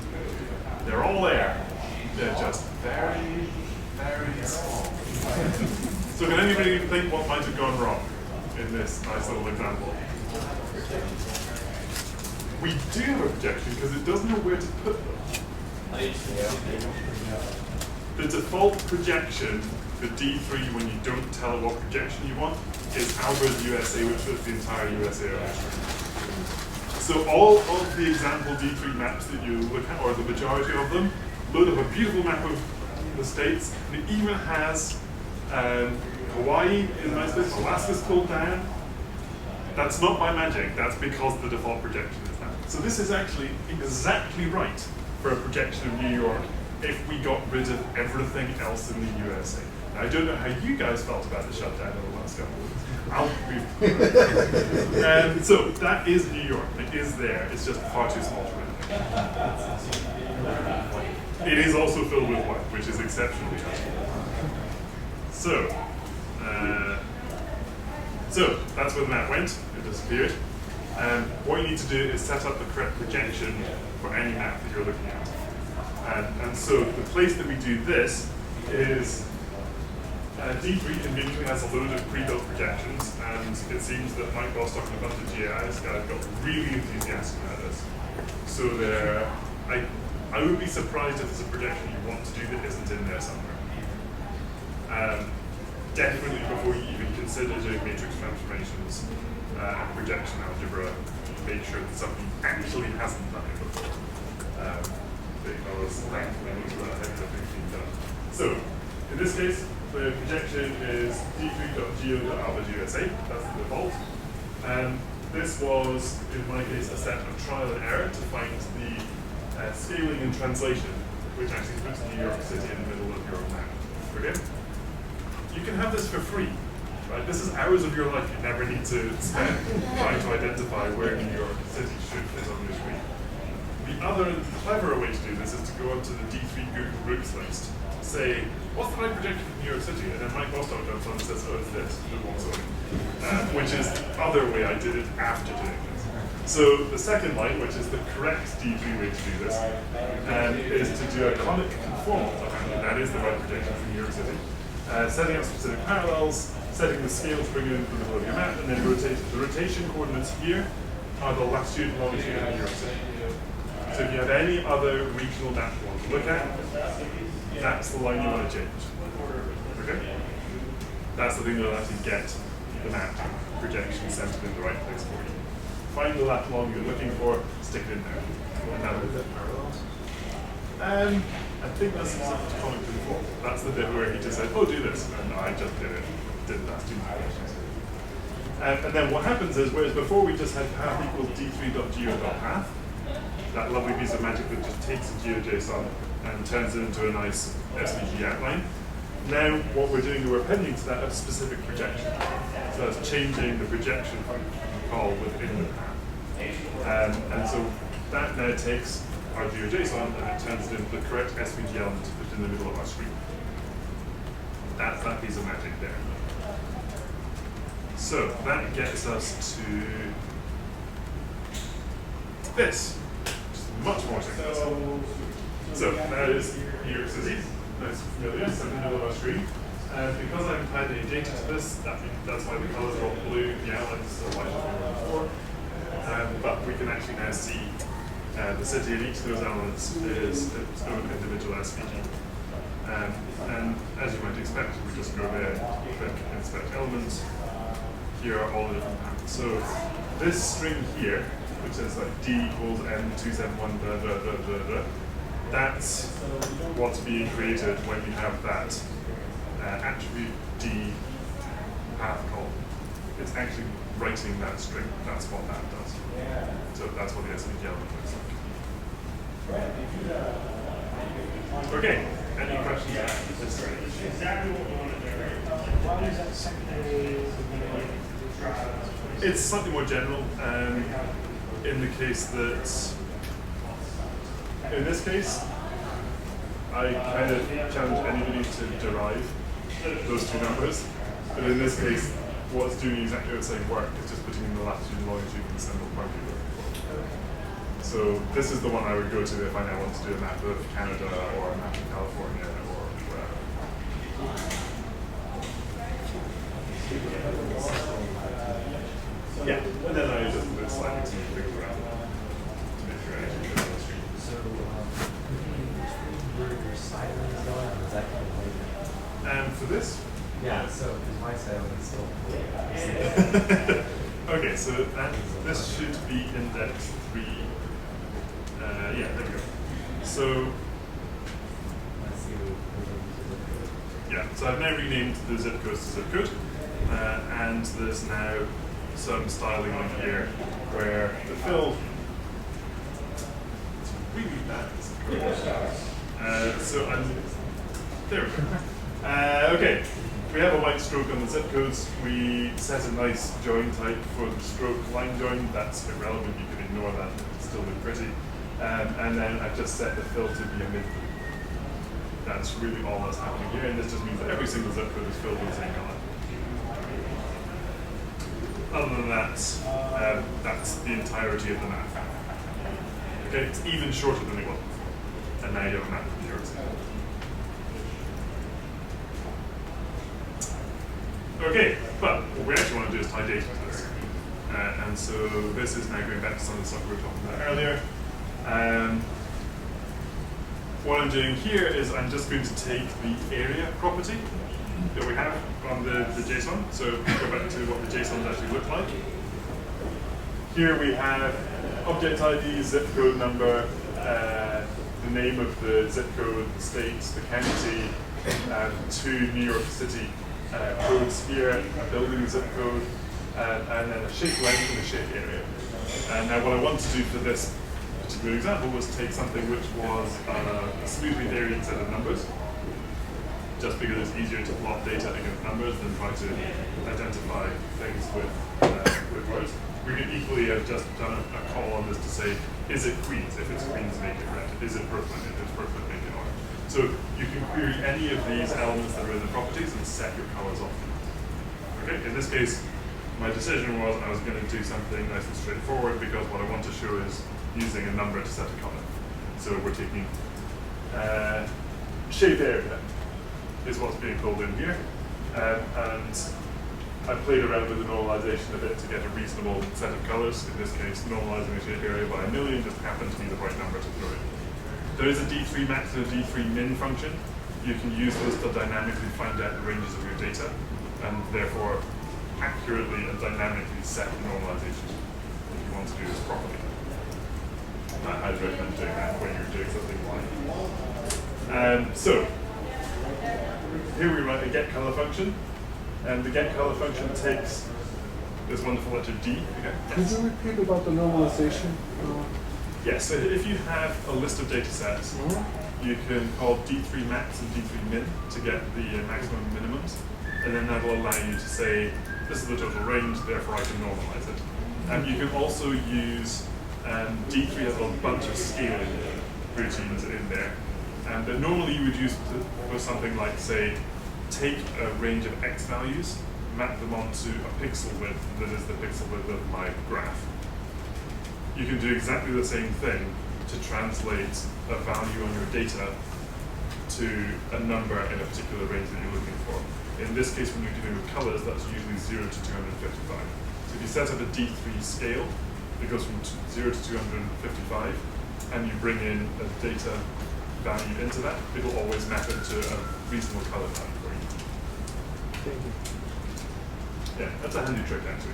They're all there. They're just very, very small. So can anybody think what might have gone wrong in this nice little example? We do have a projection because it doesn't know where to put them. The default projection for D3 when you don't tell it what projection you want is Albert USA, which fits the entire USA array. So all of the example D3 maps that you look at, or the majority of them, load up a beautiful map of the states, and it even has Hawaii in a nice place, Alaska's pulled down. That's not by magic, that's because the default projection is that. So this is actually exactly right for a projection of New York if we got rid of everything else in the USA. Now, I don't know how you guys felt about the shutdown over the last couple of weeks. So that is New York. It is there. It's just far too small to read. It is also filled with white, which is exceptionally high. So that's where the map went. It disappeared. What you need to do is set up the correct projection for any map that you're looking at. And so the place that we do this is D3 conveniently has a load of pre-built projections, and it seems that Mike Bostock and a bunch of GIS guys got really enthusiastic about this. So I would be surprised if there's a projection you want to do that isn't in there somewhere. Definitely before you even consider doing matrix transformations and projection algebra, make sure that somebody actually hasn't done it before. Because thankfully most of that heavy lifting is being done. So, in this case, the projection is d3.geo.alpha.usa, that's the default. This was, in my case, a set of trial and error to find the scaling and translation, which actually puts New York City in the middle of your map. Okay? You can have this for free. Right? This is hours of your life you never need to spend trying to identify where New York City should fit on your screen. The other cleverer way to do this is to go onto the D3 Google Groups list, say, what's the right projection for New York City? And then Mike Bostock jumps on and says, oh, it's this, which is the other way I did it after doing this. So the second line, which is the correct D3 way to do this, is to do a conic conformal, and that is the right projection for New York City. Setting up specific parallels, setting the scale to bring it into the middle of your map, and then rotate it. The rotation coordinates here are the latitude and longitude of New York City. So if you have any other regional map you want to look at, that's the line you want to change. Okay? That's the thing that will actually get the map projection centered in the right place for you. Find the lat long you're looking for, stick it in there. And that'll be it. I think that's exactly to comment before. That's the bit where he just said, oh, do this. And I just did it. Didn't ask too many questions. And then what happens is, whereas before we just had path equals d3.geo.path, that lovely piece of magic that just takes a GeoJSON and turns it into a nice SVG outline. Now what we're doing is we're appending to that a specific projection. So that's changing the projection call within the path. And so that now takes our GeoJSON and it turns it into the correct SVG element to put in the middle of our screen. That's that piece of magic there. So that gets us to this, which is much more successful. So that is New York City. Nice familiar, it's in the middle of our screen. Because I'm adding data to this, that's why the colors are all blue, the outlines are lighter than before. But we can actually now see the city in each of those elements is its own individual SVG. And as you might expect, we just go there, click inspect elements. Here are all the different paths. So this string here, which says like D equals M271, blah, blah, blah, blah, blah, that's what's being created when you have that attribute D path call. It's actually writing that string. That's what that does. So that's what the SVG element looks like. Okay, any questions about this? Exactly what we want to do. Why is that secondary? It's slightly more general in the case that, in this case, I kind of challenge anybody to derive those two numbers, but in this case, what's doing exactly the same work is just putting in the latitude and longitude and symbol point you're looking for. So this is the one I would go to if I now want to do a map of Canada or a map of California or wherever. Yeah, and then I just put slightly some things around to make sure I actually fit on the screen. So, where your silent is going, is that kind of like? For this? Yeah, so is my silent still? Okay, so this should be index 3. Yeah, there we go. So, yeah, so I've now renamed the zip codes to zip code, and there's now some styling on here where the fill is really bad. There we go. Okay, we have a white stroke on the zip codes. We set a nice join type for the stroke line join. That's irrelevant, you can ignore that, it'll still look pretty. And then I've just set the fill to be a mid. That's really all that's happening here, and this just means that every single zip code is filled with the same color. Other than that, that's the entirety of the map. Okay, it's even shorter than it was. And now you have a map of New York City. Okay, but what we actually want to do is tie data to this. And so this is now going back to some of the stuff we were talking about earlier. What I'm doing here is I'm just going to take the area property that we have on the JSON. So go back to what the JSONs actually look like. Here we have object ID, zip code number, the name of the zip code, the state, the county, 2 New York City codes here, a building zip code, and then a shape length and a shape area. And now what I want to do for this particular example was take something which was a smoothly variant set of numbers, just because it's easier to plot data against numbers than try to identify things with words. We could equally have just done a call on this to say, is it Queens? If it's Queens, make it red. Is it Brooklyn? If it's Brooklyn, make it orange. So you can query any of these elements that are in the properties and set your colors off them. Okay, in this case, my decision was I was going to do something nice and straightforward because what I want to show is using a number to set a color. So we're taking shape area is what's being pulled in here. And I played around with the normalization a bit to get a reasonable set of colors. In this case, normalizing the shape area by 1,000,000 just happened to be the right number to throw in. There is a D3 max and a D3 min function. You can use those to dynamically find out the ranges of your data and therefore accurately and dynamically set the normalization if you want to do this properly. I highly recommend doing that when you're doing something like. So here we write a get color function, and the get color function takes this wonderful letter D again. Could you repeat about the normalization? Yes, so if you have a list of data sets, you can call D3 max and D3 min to get the maximum and minimums, and then that will allow you to say, this is the total range, therefore I can normalize it. And you can also use, D3 has a bunch of scaling routines in there, and normally you would use for something like, say, take a range of X values, map them onto a pixel width that is the pixel width of my graph. You can do exactly the same thing to translate a value on your data to a number in a particular range that you're looking for. In this case, when you're dealing with colors, that's usually 0 to 255. So if you set up a D3 scale, it goes from 0 to 255, and you bring in a data value into that, it will always map it to a reasonable color value for you. Thank you. Yeah, that's a handy trick actually.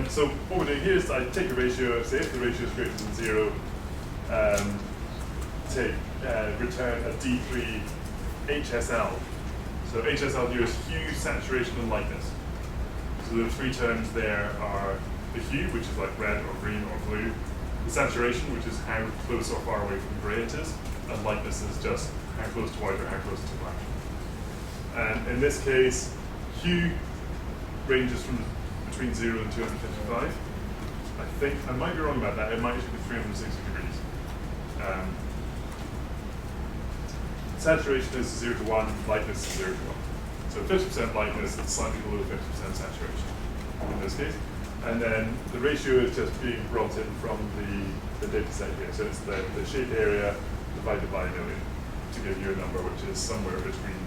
So what we're doing here is I take a ratio, say if the ratio is greater than 0, return a D3 HSL. So HSL here is hue, saturation, and lightness. So the 3 terms there are the hue, which is like red or green or blue, the saturation, which is how close or far away from gray it is, and lightness is just how close to white or how close to black. And in this case, hue ranges from between 0 and 255. I think, I might be wrong about that, it might actually be 360 degrees. Saturation is 0 to 1, lightness is 0 to 1. So 50% lightness is slightly below 50% saturation in this case. And then the ratio is just being brought in from the data set here. So it's the shape area divided by 1,000,000 to give you a number which is somewhere between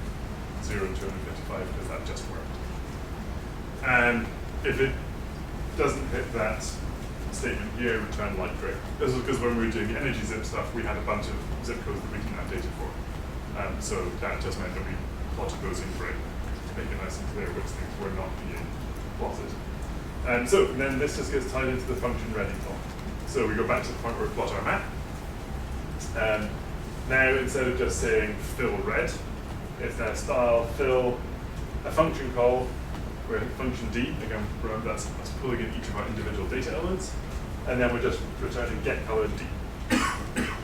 0 and 255 because that just worked. And if it doesn't hit that statement here, return light gray. This was because when we were doing the energy zip stuff, we had a bunch of zip codes that we didn't have data for. So that just meant that we plotted those in gray to make it nice and clear which things were not being plotted. And so then this just gets tied into the function ready call. So we go back to the point where we plot our map. Now instead of just saying fill red, it's now style fill a function call where function D, again remember that's pulling in each of our individual data elements, and then we're just returning get color D.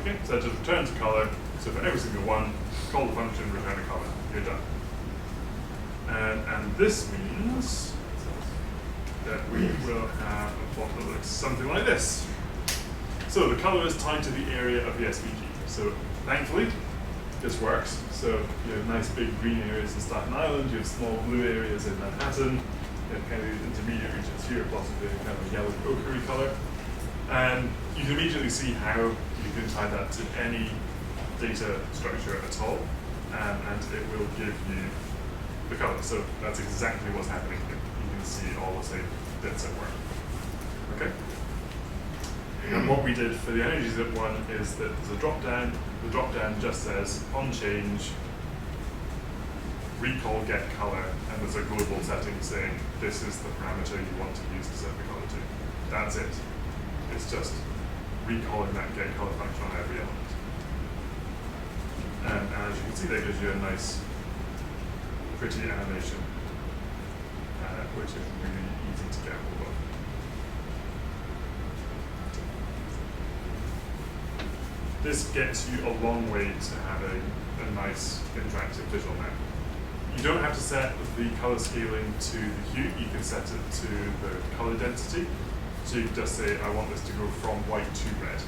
Okay, so that just returns a color. So for every single one, call the function, return a color. You're done. And this means that we will have a plot that looks something like this. So the color is tied to the area of the SVG. So thankfully, this works. So you have nice big green areas in Staten Island, you have small blue areas in Manhattan, you have kind of intermediate regions here, possibly kind of a yellow ochre color. And you can immediately see how you can tie that to any data structure at all, and it will give you the color. So that's exactly what's happening here. You can see all the same bits at work. Okay? And what we did for the energy zip one is that there's a drop down. The drop down just says on change, recall get color, and there's a global setting saying this is the parameter you want to use to set the color to. That's it. It's just recalling that get color function on every element. And as you can see, that gives you a nice, pretty animation, which is really easy to get hold of. This gets you a long way to having a nice interactive visual map. You don't have to set the color scaling to the hue, you can set it to the color density. So you can just say, I want this to go from white to red.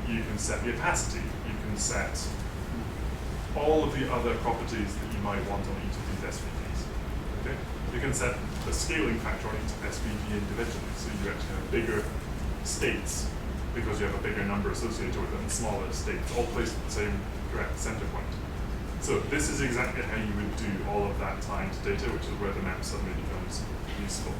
You can set the opacity, you can set all of the other properties that you might want on each of these SVGs. Okay? You can set the scaling factor on each SVG individually, so you actually have bigger states because you have a bigger number associated with them, smaller states, all placed at the same correct center point. So this is exactly how you would do all of that tying to data, which is where the map suddenly becomes useful.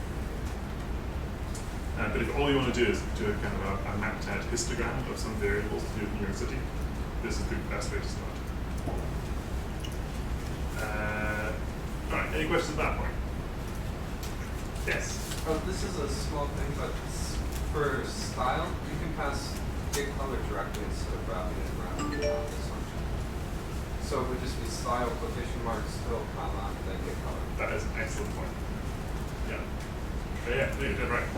But if all you want to do is do a kind of a mapped out histogram of some variables to do in New York City, this is the best way to start. All right, any questions at that point? Yes? Oh, this is a small thing, but for style, you can pass get color directly instead of wrapping it around this function. So it would just be style, quotation marks, still, comma, then get color. That is an excellent point. Yeah. Okay, yeah, no, you did right.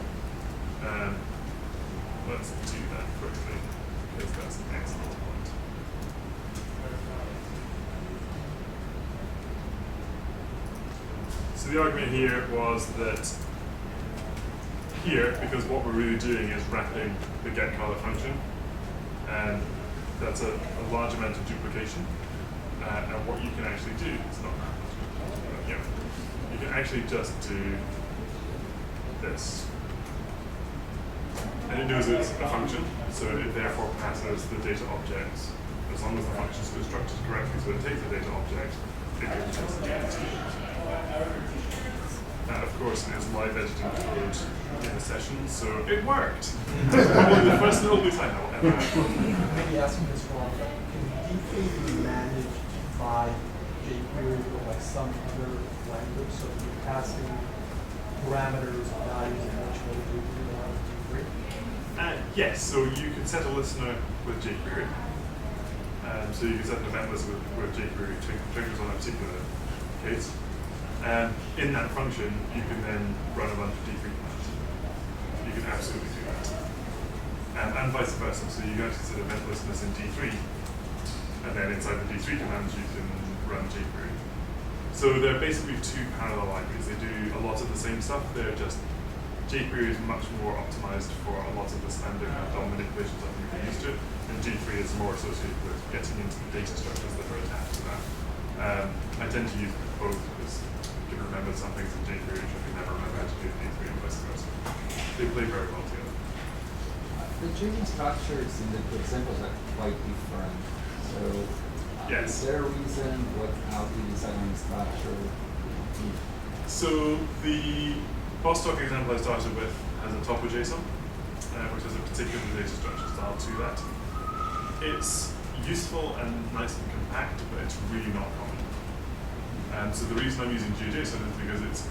Let's do that quickly, because that's an excellent point. So the argument here was that here, because what we're really doing is wrapping the get color function, and that's a large amount of duplication. And what you can actually do, it's not that much, yeah, you can actually just do this. And it knows it's a function, so it therefore passes the data objects as long as the function is constructed correctly. So it takes the data object, it returns the data to you. And of course, it is live editing code in a session, so it worked. It's probably the first and only time that will ever happen. Maybe asking this wrong, but can D3 be managed by jQuery or like some other language? So you're passing parameters, values, and which way to do D3? Yes, so you can set a listener with jQuery. So you can set an event listener with jQuery triggers on a particular case. And in that function, you can then run a bunch of D3 commands. You can absolutely do that. And vice versa. So you can actually set event listeners in D3, and then inside the D3 commands, you can run jQuery. So they're basically two parallel libraries. They do a lot of the same stuff. They're just jQuery is much more optimized for a lot of the standard DOM manipulations that you're used to, and D3 is more associated with getting into the data structures that are attached to that. I tend to use both because you can remember some things in jQuery which I can never remember how to do in D3 and vice versa. They play very well together. The JD structures in the examples are quite different. So Yes. is there a reason how we decide on structure? So the Bostock example I started with has a topo JSON, which has a particular data structure style to that. It's useful and nice and compact, but it's really not common. And so the reason I'm using GeoJSON is because it's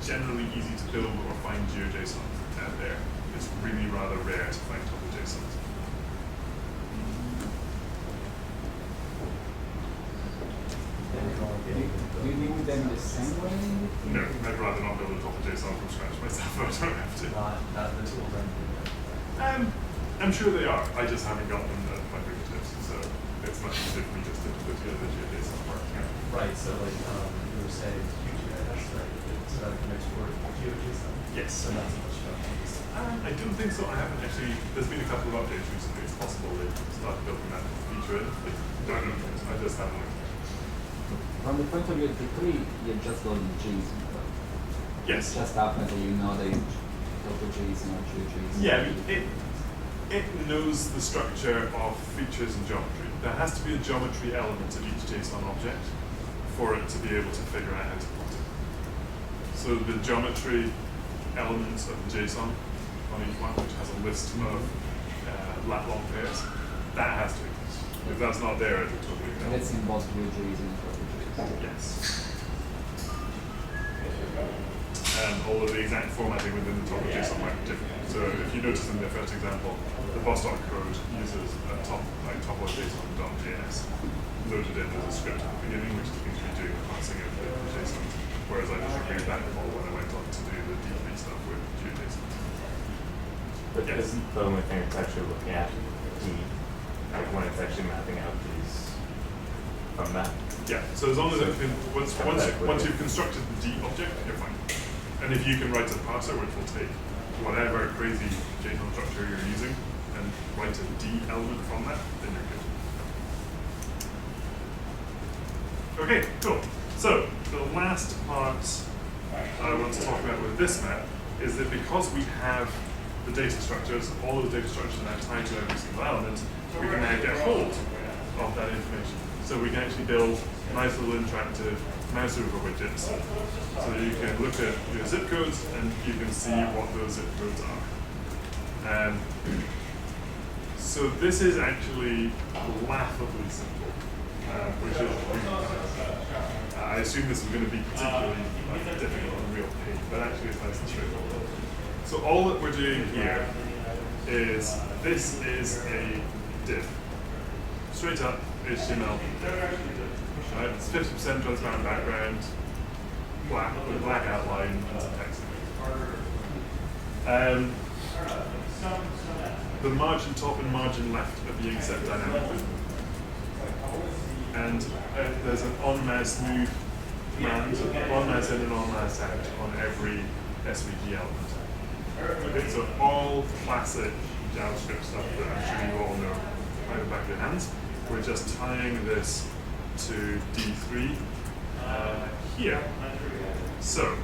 generally easy to build or find GeoJSON out there. It's really rather rare to find topo JSONs. Do you need them the same way? No, I'd rather not build a topo JSON from scratch myself, but I don't have to. Not the tools I'm doing. I'm sure they are. I just haven't got them at my fingertips, so it's much easier for me just to put together the GeoJSON work. Yeah. Right, so like you were saying QGIS, right? So that can export GeoJSON. Yes. So not so much stuff. I don't think so. I haven't actually. There's been a couple of updates recently. It's possible they started building that feature in. I don't know. I just haven't looked. From the point of view of degree, you're just loading JSON. Yes. Just after you know the total JSON or GeoJSON. Yeah, I mean, it knows the structure of features and geometry. There has to be a geometry element of each JSON object for it to be able to figure out how to plot it. So the geometry elements of the JSON on each one, which has a list of lat long pairs, that has to exist. If that's not there, it will totally fail. And it's in both GeoJSON and total JSON. Yes. Although the exact formatting within the total JSON might be different. So if you notice in the first example, the Bostock code uses a topo.json.js loaded in as a script at the beginning, which is going to be doing the parsing of the JSON. Whereas I just removed that all when I went on to do the D3 stuff with GeoJSON. But isn't the only thing it's actually looking at D, like when it's actually mapping out these from that? Yeah, so as long as it can, once you've constructed the D object, you're fine. And if you can write a parser, which will take whatever crazy JSON structure you're using and write a D element from that, then you're good. Okay, cool. So the last part I want to talk about with this map is that because we have the data structures, all those data structures are now tied to every single element, we can now get hold of that information. So we can actually build nice little interactive mouse over widgets. So you can look at your zip codes and you can see what those zip codes are. So this is actually laughably simple, which is I assume this is going to be particularly difficult and real pain, but actually it's nice and straightforward. So all that we're doing here is, this is a div. Straight up HTML. Right? It's 50% transparent background, with black outline, and some text in it. The margin top and margin left are being set dynamically. And there's an on-mouse move command, on-mouse in and on-mouse out on every SVG element. Okay, so all classic JavaScript stuff that I'm sure you all know out of the back of your hands. We're just tying this to D3 here. So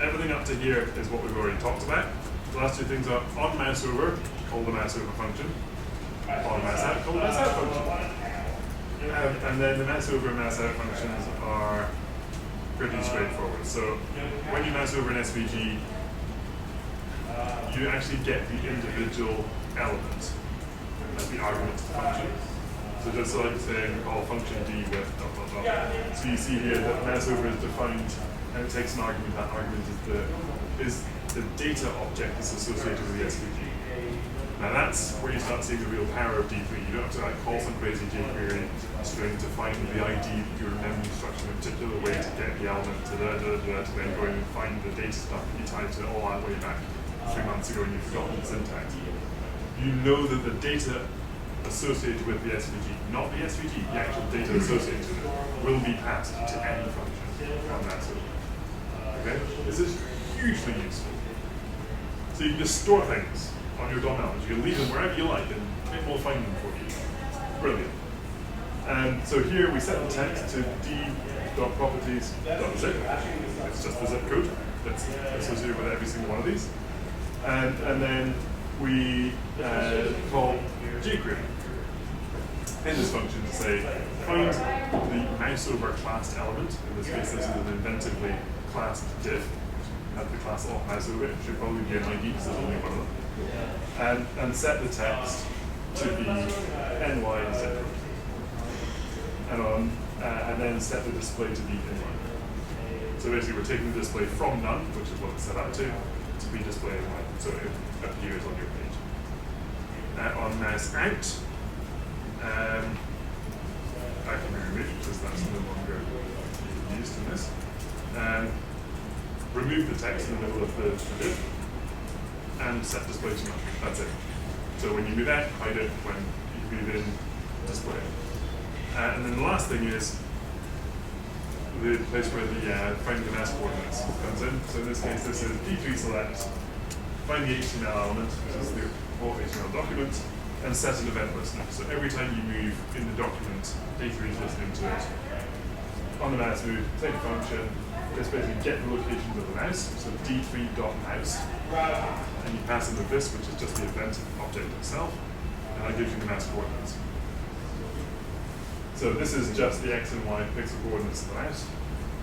everything up to here is what we've already talked about. The last two things are on mouse over, call the mouse over function. On mouse out, call the mouse out function. And then the mouse over and mouse out functions are pretty straightforward. So when you mouse over an SVG, you actually get the individual element as the argument to the function. So just like saying call function D with ... So you see here that mouse over is defined and it takes an argument. That argument is the data object that's associated with the SVG. Now that's where you start seeing the real power of D3. You don't have to like call some crazy jQuery string to find the ID that you're remembering structure in a particular way to get the element to then go in and find the data stuff that you tied to all that way back 3 months ago and you've forgotten the syntax. You know that the data associated with the SVG, not the SVG, the actual data associated with it, will be passed to any function on that server. Okay? This is hugely useful. So you can just store things on your DOM elements. You can leave them wherever you like and it will find them for you. Brilliant. And so here we set the text to d.properties.zip. It's just the zip code that's associated with every single one of these. And then we call jQuery in this function to say, find the mouse over classed element. In this case, this is an inventively classed div. Have the class of mouse over it. It should probably be an ID because there's only one of them. And set the text to be NY zip code. And then set the display to be inline. So basically we're taking the display from none, which is what it's set up to be displayed inline. So it appears on your page. On mouse out, I can remove because that's no longer used in this. Remove the text in the middle of the div. and set display to none. That's it. So when you move out, hide it. When you move in, display it. And then the last thing is the place where the find the mass coordinates comes in. So in this case, this is D3 select, find the HTML element, which is the whole HTML document, and set an event listener. So every time you move in the document, D3 is listening to it. On the mouse move, take a function, just basically get the locations of the mouse, so D3.mouse, and you pass in the this, which is just the event object itself, and that gives you the mouse coordinates. So this is just the x and y pixel coordinates of the mouse.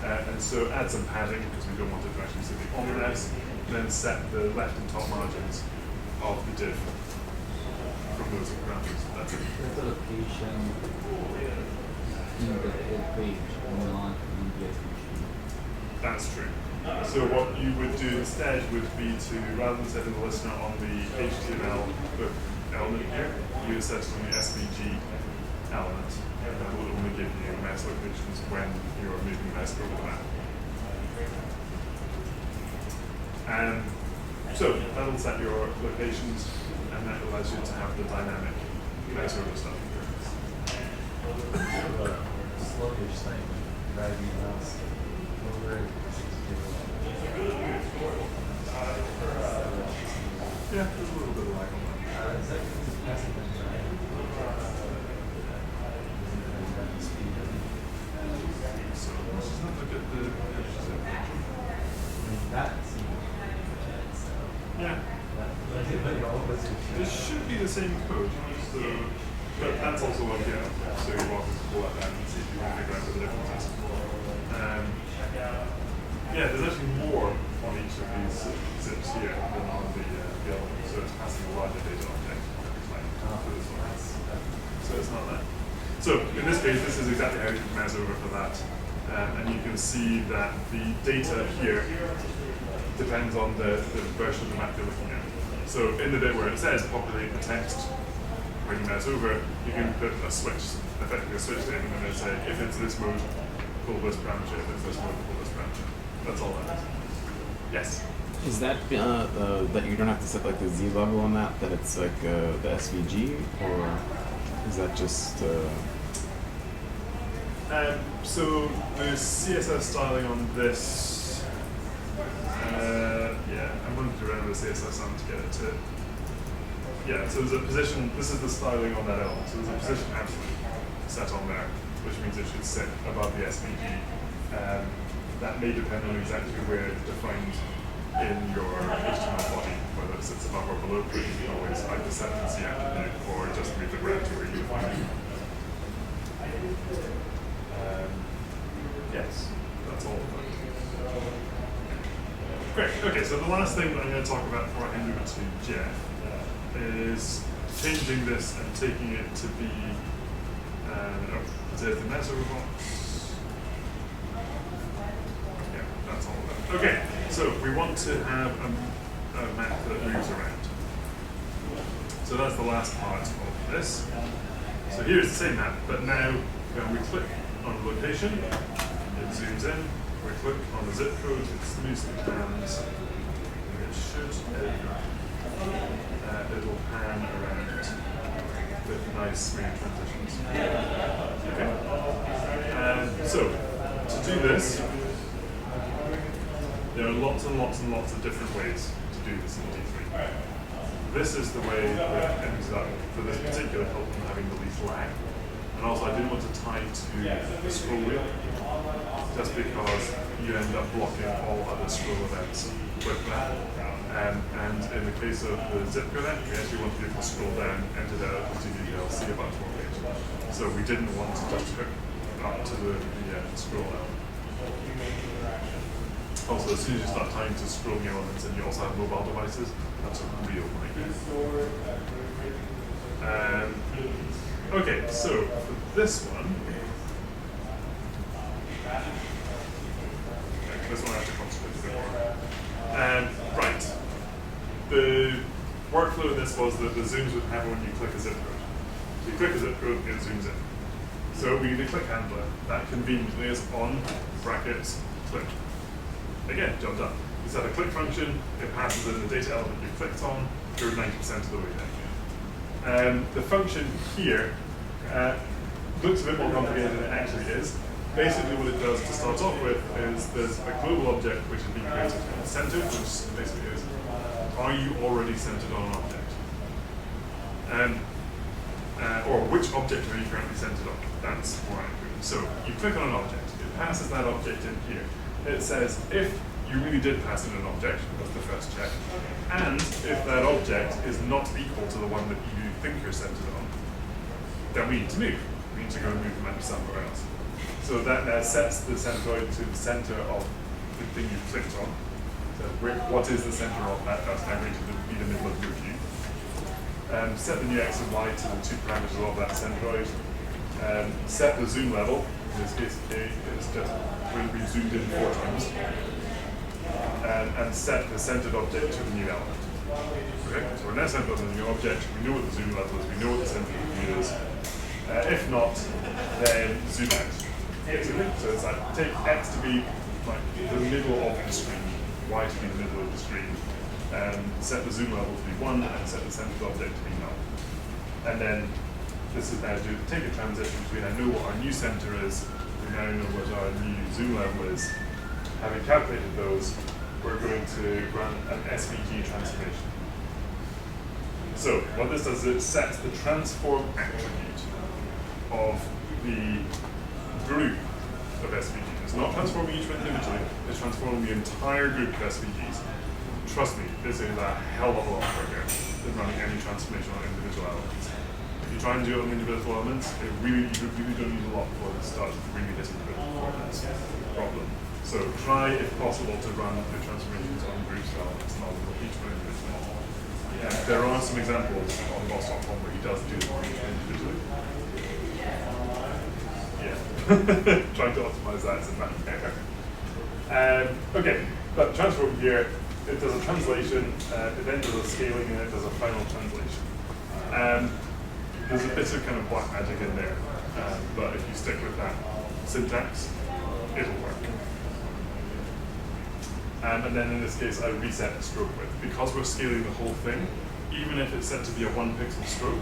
And so add some padding, because we don't want it to actually sit on the mouse. Then set the left and top margins of the div from those parameters. That's it. That's a location in the head page, not in the SVG. That's true. So what you would do instead would be to, rather than setting the listener on the HTML book element here, you would set it on the SVG element. And that will only give you mouse locations when you're moving the mouse over the map. So that'll set your locations, and that allows you to have the dynamic mouse over stuff. Sluggish thing, dragging the mouse over it. Yeah, there's a little bit of lag on that. Is that because it's passing the So let's just have a look at the that seems yeah. This should be the same code. So, but that's also what you have. So you're welcome to pull that down and see if you want to figure out what the difference is. Yeah, there's actually more on each of these zips here than on the other one. So it's passing a larger data object for this one. So it's not that. So in this case, this is exactly how you can mouse over for that. And you can see that the data here depends on the version of the map you're looking at. So in the bit where it says populate the text, when you mouse over, you can put a switch, effectively a switch in, and then say, if it's this mode, pull this parameter, if it's this mode, pull this parameter. That's all that is. Yes? Is that that you don't have to set like the Z level on that? That it's like the SVG, or is that just? So the CSS styling on this, yeah, I'm running through around the CSS on to get it to. Yeah, so there's a position. This is the styling on that element. So there's a position absolute set on there, which means it should sit above the SVG. That may depend on exactly where it's defined in your HTML body, whether it sits above or below, but you can always either set it as the attribute or just move it around to where you define it. Yes, that's all of that. Great, okay, so the last thing that I'm going to talk about before I hand over to Jeff is changing this and taking it to be, is it the meta box? Yeah, that's all of that. Okay, so we want to have a map that moves around. So that's the last part of this. So here's the same map, but now when we click on the location, it zooms in. We click on the zip code, it smooths the pans. It should, it'll pan around with nice smooth transitions. Okay. So to do this, there are lots and lots and lots of different ways to do this in D3. This is the way that ends up for this particular problem having the least lag. And also I didn't want to tie to the scroll wheel, just because you end up blocking all other scroll events with that. And in the case of the zip code app, we actually want to be able to scroll down, enter the see about 12 page. So we didn't want to just hook up to the scroll element. Also, as soon as you start tying to scrolling elements and you also have mobile devices, that's a real nightmare. Okay, so for this one, this one I have to concentrate a bit more. Right. The workflow in this was that the zooms would happen when you click a zip code. So you click a zip code, it zooms in. So we need a click handler. That conveniently is on brackets click. Again, job done. You set a click function, it passes in the data element you clicked on, you're 90% of the way there. The function here looks a bit more complicated than it actually is. Basically what it does to start off with is there's a global object which has been created and centered, which basically is, are you already centered on an object? Or which object are you currently centered on? That's more accurate. So you click on an object, it passes that object in here. It says if you really did pass in an object, that's the first check, and if that object is not equal to the one that you think you're centered on, then we need to move. We need to go and move the map somewhere else. So that sets the centroid to the center of the thing you've clicked on. So what is the center of that? That's now going to be the middle of your view. Set the new x and y to the two parameters of that centroid. Set the zoom level. In this case, K is just going to be zoomed in 4 times. And set the centered object to the new element. Okay, so we're now centered on the new object. We know what the zoom level is. We know what the center of the view is. If not, then zoom out. Basically, so it's like take x to be like the middle of the screen, y to be the middle of the screen. Set the zoom level to be 1 and set the centered object to be null. And then this is now to take a transition between I know what our new center is, we now know what our new zoom level is. Having calculated those, we're going to run an SVG transformation. So what this does is it sets the transform attribute of the group of SVGs. It's not transforming each one individually, it's transforming the entire group of SVGs. Trust me, this is a hell of a lot quicker than running any transformation on individual elements. If you try and do it on individual elements, you really don't need a lot before it starts really hitting the performance problem. So try, if possible, to run the transformations on groups of elements, not each one individually. There are some examples on boss.com where he does do it individually. Yeah, trying to optimize that is a nightmare. Okay, but transform here, it does a translation, it then does a scaling, and it does a final translation. There's a bit of kind of black magic in there, but if you stick with that syntax, it'll work. And then in this case, I reset the stroke width. Because we're scaling the whole thing, even if it's set to be a 1 pixel stroke,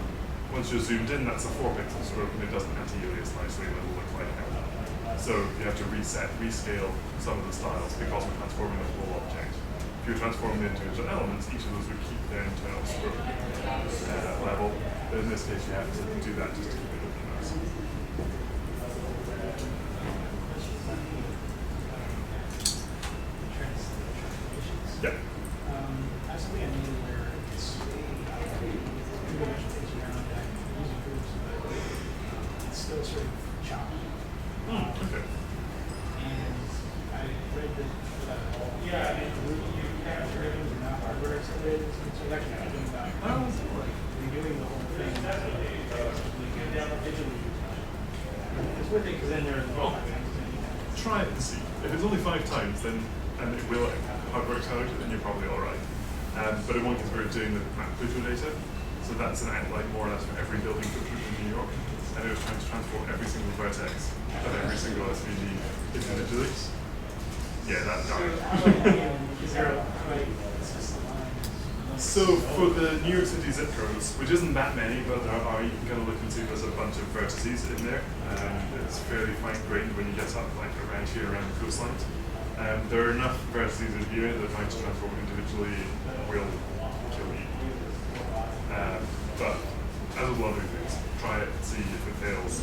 once you're zoomed in, that's a 4 pixel stroke, and it doesn't anti-alias nicely, and it'll look like that. So you have to rescale some of the styles because we're transforming the whole object. If you're transforming the individual elements, each of those would keep their internal stroke level. But in this case, you have to do that just to keep it looking nice. Yeah. I have something I need where it's two-dimensional things around that using groups, but it's still sort of choppy. Okay. And I read that algorithms are not hardware accelerated, so it's actually thinking about redoing the whole thing digitally. It's worth it because then there are the Try it and see. If it's only 5 times, then and it will hardware accelerate it, then you're probably all right. But in one case, we're doing the map Pluto data, so that's an outline more or less for every building footprint in New York, and it was trying to transform every single vertex of every single SVG individually. Yeah, that died. So for the New York City zip codes, which isn't that many, but there are, you can kind of look and see there's a bunch of vertices in there. It's fairly fine-grained when you get up, like around here, around the coastline. There are enough vertices in here that trying to transform individually will kill you. But as with a lot of things, try it, see if it fails.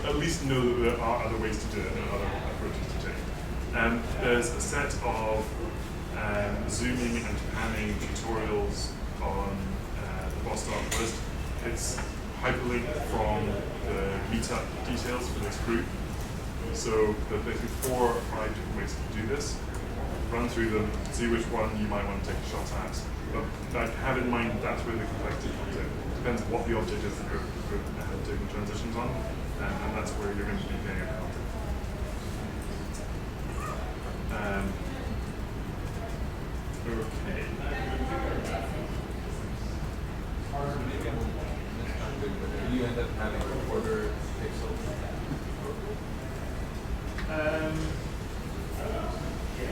At least know that there are other ways to do it and other approaches to take. There's a set of zooming and panning tutorials on the Boss.com list. It's hyperlinked from the Meetup details for this group. So there's basically 4 or 5 different ways to do this. Run through them, see which one you might want to take a shot at. But have in mind that's where the complexity comes in. Depends what the object is that you're doing the transitions on, and that's where you're going to be paying a penalty. Okay. Do you end up having a quarter pixel?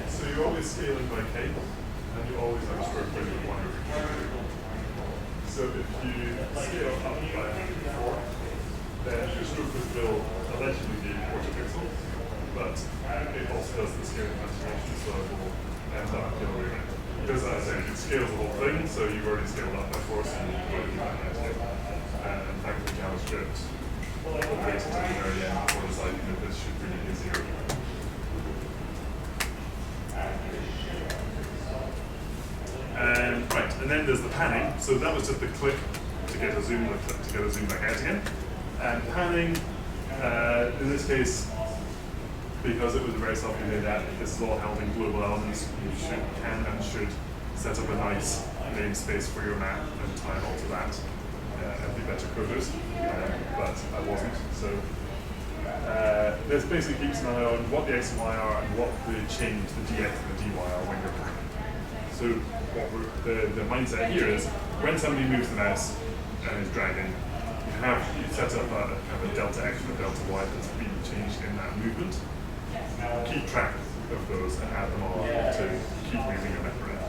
So you always scaling by K, and you always have a stroke value of 1 over K. So if you scale up by 4, then your stroke width will allegedly be 40 pixels, but it also does the scaling transformation, so it will end up kilowave. Because as I said, it scales the whole thing, so you've already scaled up by 4, so you need to go to that next step. And thankfully JavaScript waits until the very end before deciding that this should really be 0. Right, and then there's the panning. So that was just the click to get a zoom, the click to get a zoom back out again. And panning, in this case, because it was a very self-contained app, this is all held in global elements. You can and should set up a nice namespace for your map and tie it all to that. And be better coders, but I wasn't. So this basically keeps an eye on what the x and y are and what the change, the dx and the dy are when you're panning. So what the mindset here is when somebody moves the mouse and is dragging, you set up a kind of a delta x and a delta y that's being changed in that movement. Keep track of those and add them all up to keep moving your map around.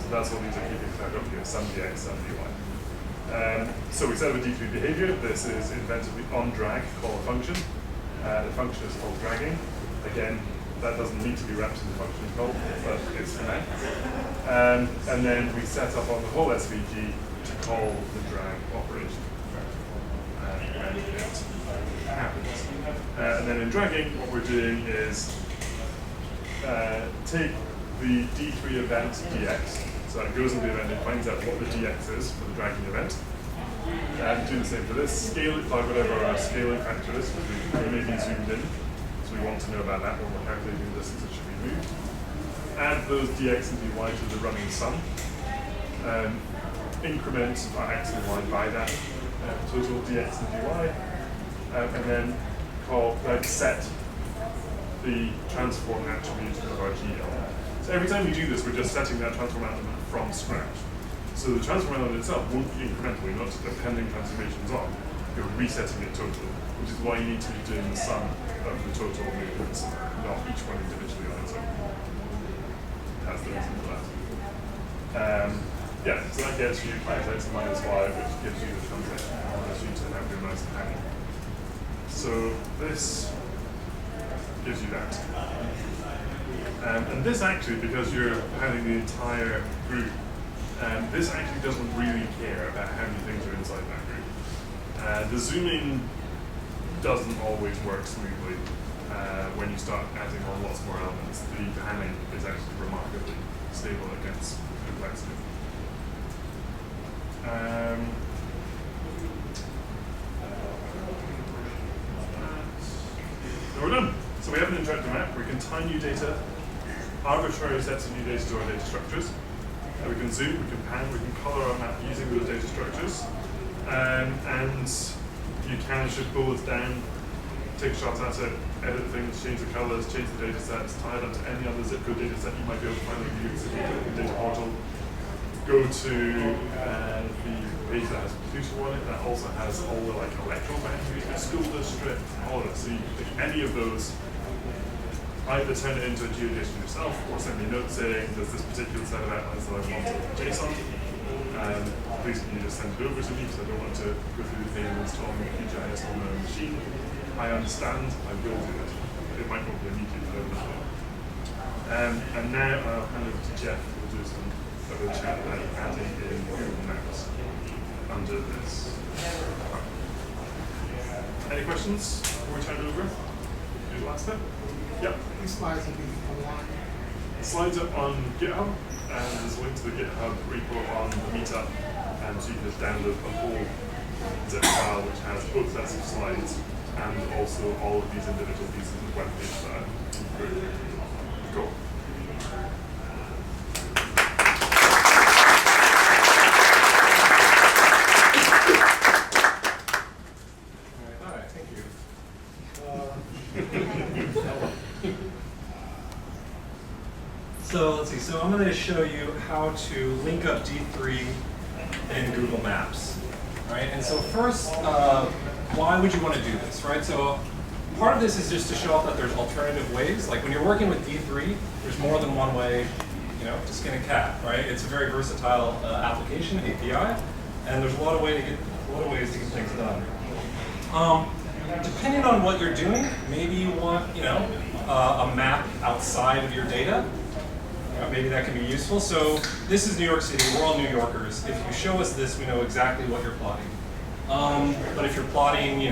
So that's what these are keeping track of here, some dx, some dy. So we set up a D3 behavior. This is inventively on drag, call a function. The function is called dragging. Again, that doesn't need to be wrapped in the function call, but it's for now. And then we set up on the whole SVG to call the drag operation. And it happens. And then in dragging, what we're doing is take the D3 event dx. So it goes into the event and finds out what the dx is for the dragging event. And do the same for this. Scale it by whatever our scaling factor is, because we may be zoomed in. So we want to know about that when we're calculating the distance that should be moved. Add those dx and dy to the running sum. Increment our x and y by that total dx and dy. And then set the transform attribute of our G element. So every time we do this, we're just setting that transform element from scratch. So the transform element itself won't be incremental, you're not just appending transformations on, you're resetting it totally, which is why you need to be doing the sum of the total movements, not each one individually on its own. That's the reason for that. Yeah, so that gets you -x minus y, which gives you the translation and allows you to have your nice panning. So this gives you that. And this actually, because you're having the entire group, this actually doesn't really care about how many things are inside that group. The zooming doesn't always work smoothly when you start adding on lots more elements. The panning is actually remarkably stable against complexity. Now we're done. So we have an interactive map. We can tie new data, arbitrary sets of new data to our data structures. We can zoom, we can pan, we can color our map using those data structures. And you can and should pull this down, take shots at it, edit things, change the colors, change the data sets, tie it up to any other zip code data set you might be able to find in the data portal. Go to the page that has Pluto on it, that also has all the electoral boundaries, the school district, all of it. So you can pick any of those, either turn it into a geoJSON yourself, or send me a note saying there's this particular set of outlines that I want to JSON. Please can you just send it over to me, because I don't want to go through the thing and install QGIS on my own machine. I understand, I will do it. It might not be immediate, but I will do it. And now I'll hand over to Jeff, who will do some of a chat about adding in Google Maps under this. Any questions before we turn it over? Do the last bit? Yep. These slides will be online. The slides are on GitHub, and there's a link to the GitHub repo on the Meetup, and so you can just download a whole zip file which has both sets of slides and also all of these individual pieces of web page that I've created. Cool. So let's see, so I'm going to show you how to link up D3 in Google Maps, right? And so first, why would you want to do this, right? So part of this is just to show off that there's alternative ways. Like when you're working with D3, there's more than one way to skin a cat, right? It's a very versatile application, API, and there's a lot of ways to get things done. Depending on what you're doing, maybe you want, a map outside of your data. Maybe that can be useful. So this is New York City. We're all New Yorkers. If you show us this, we know exactly what you're plotting. But if you're plotting,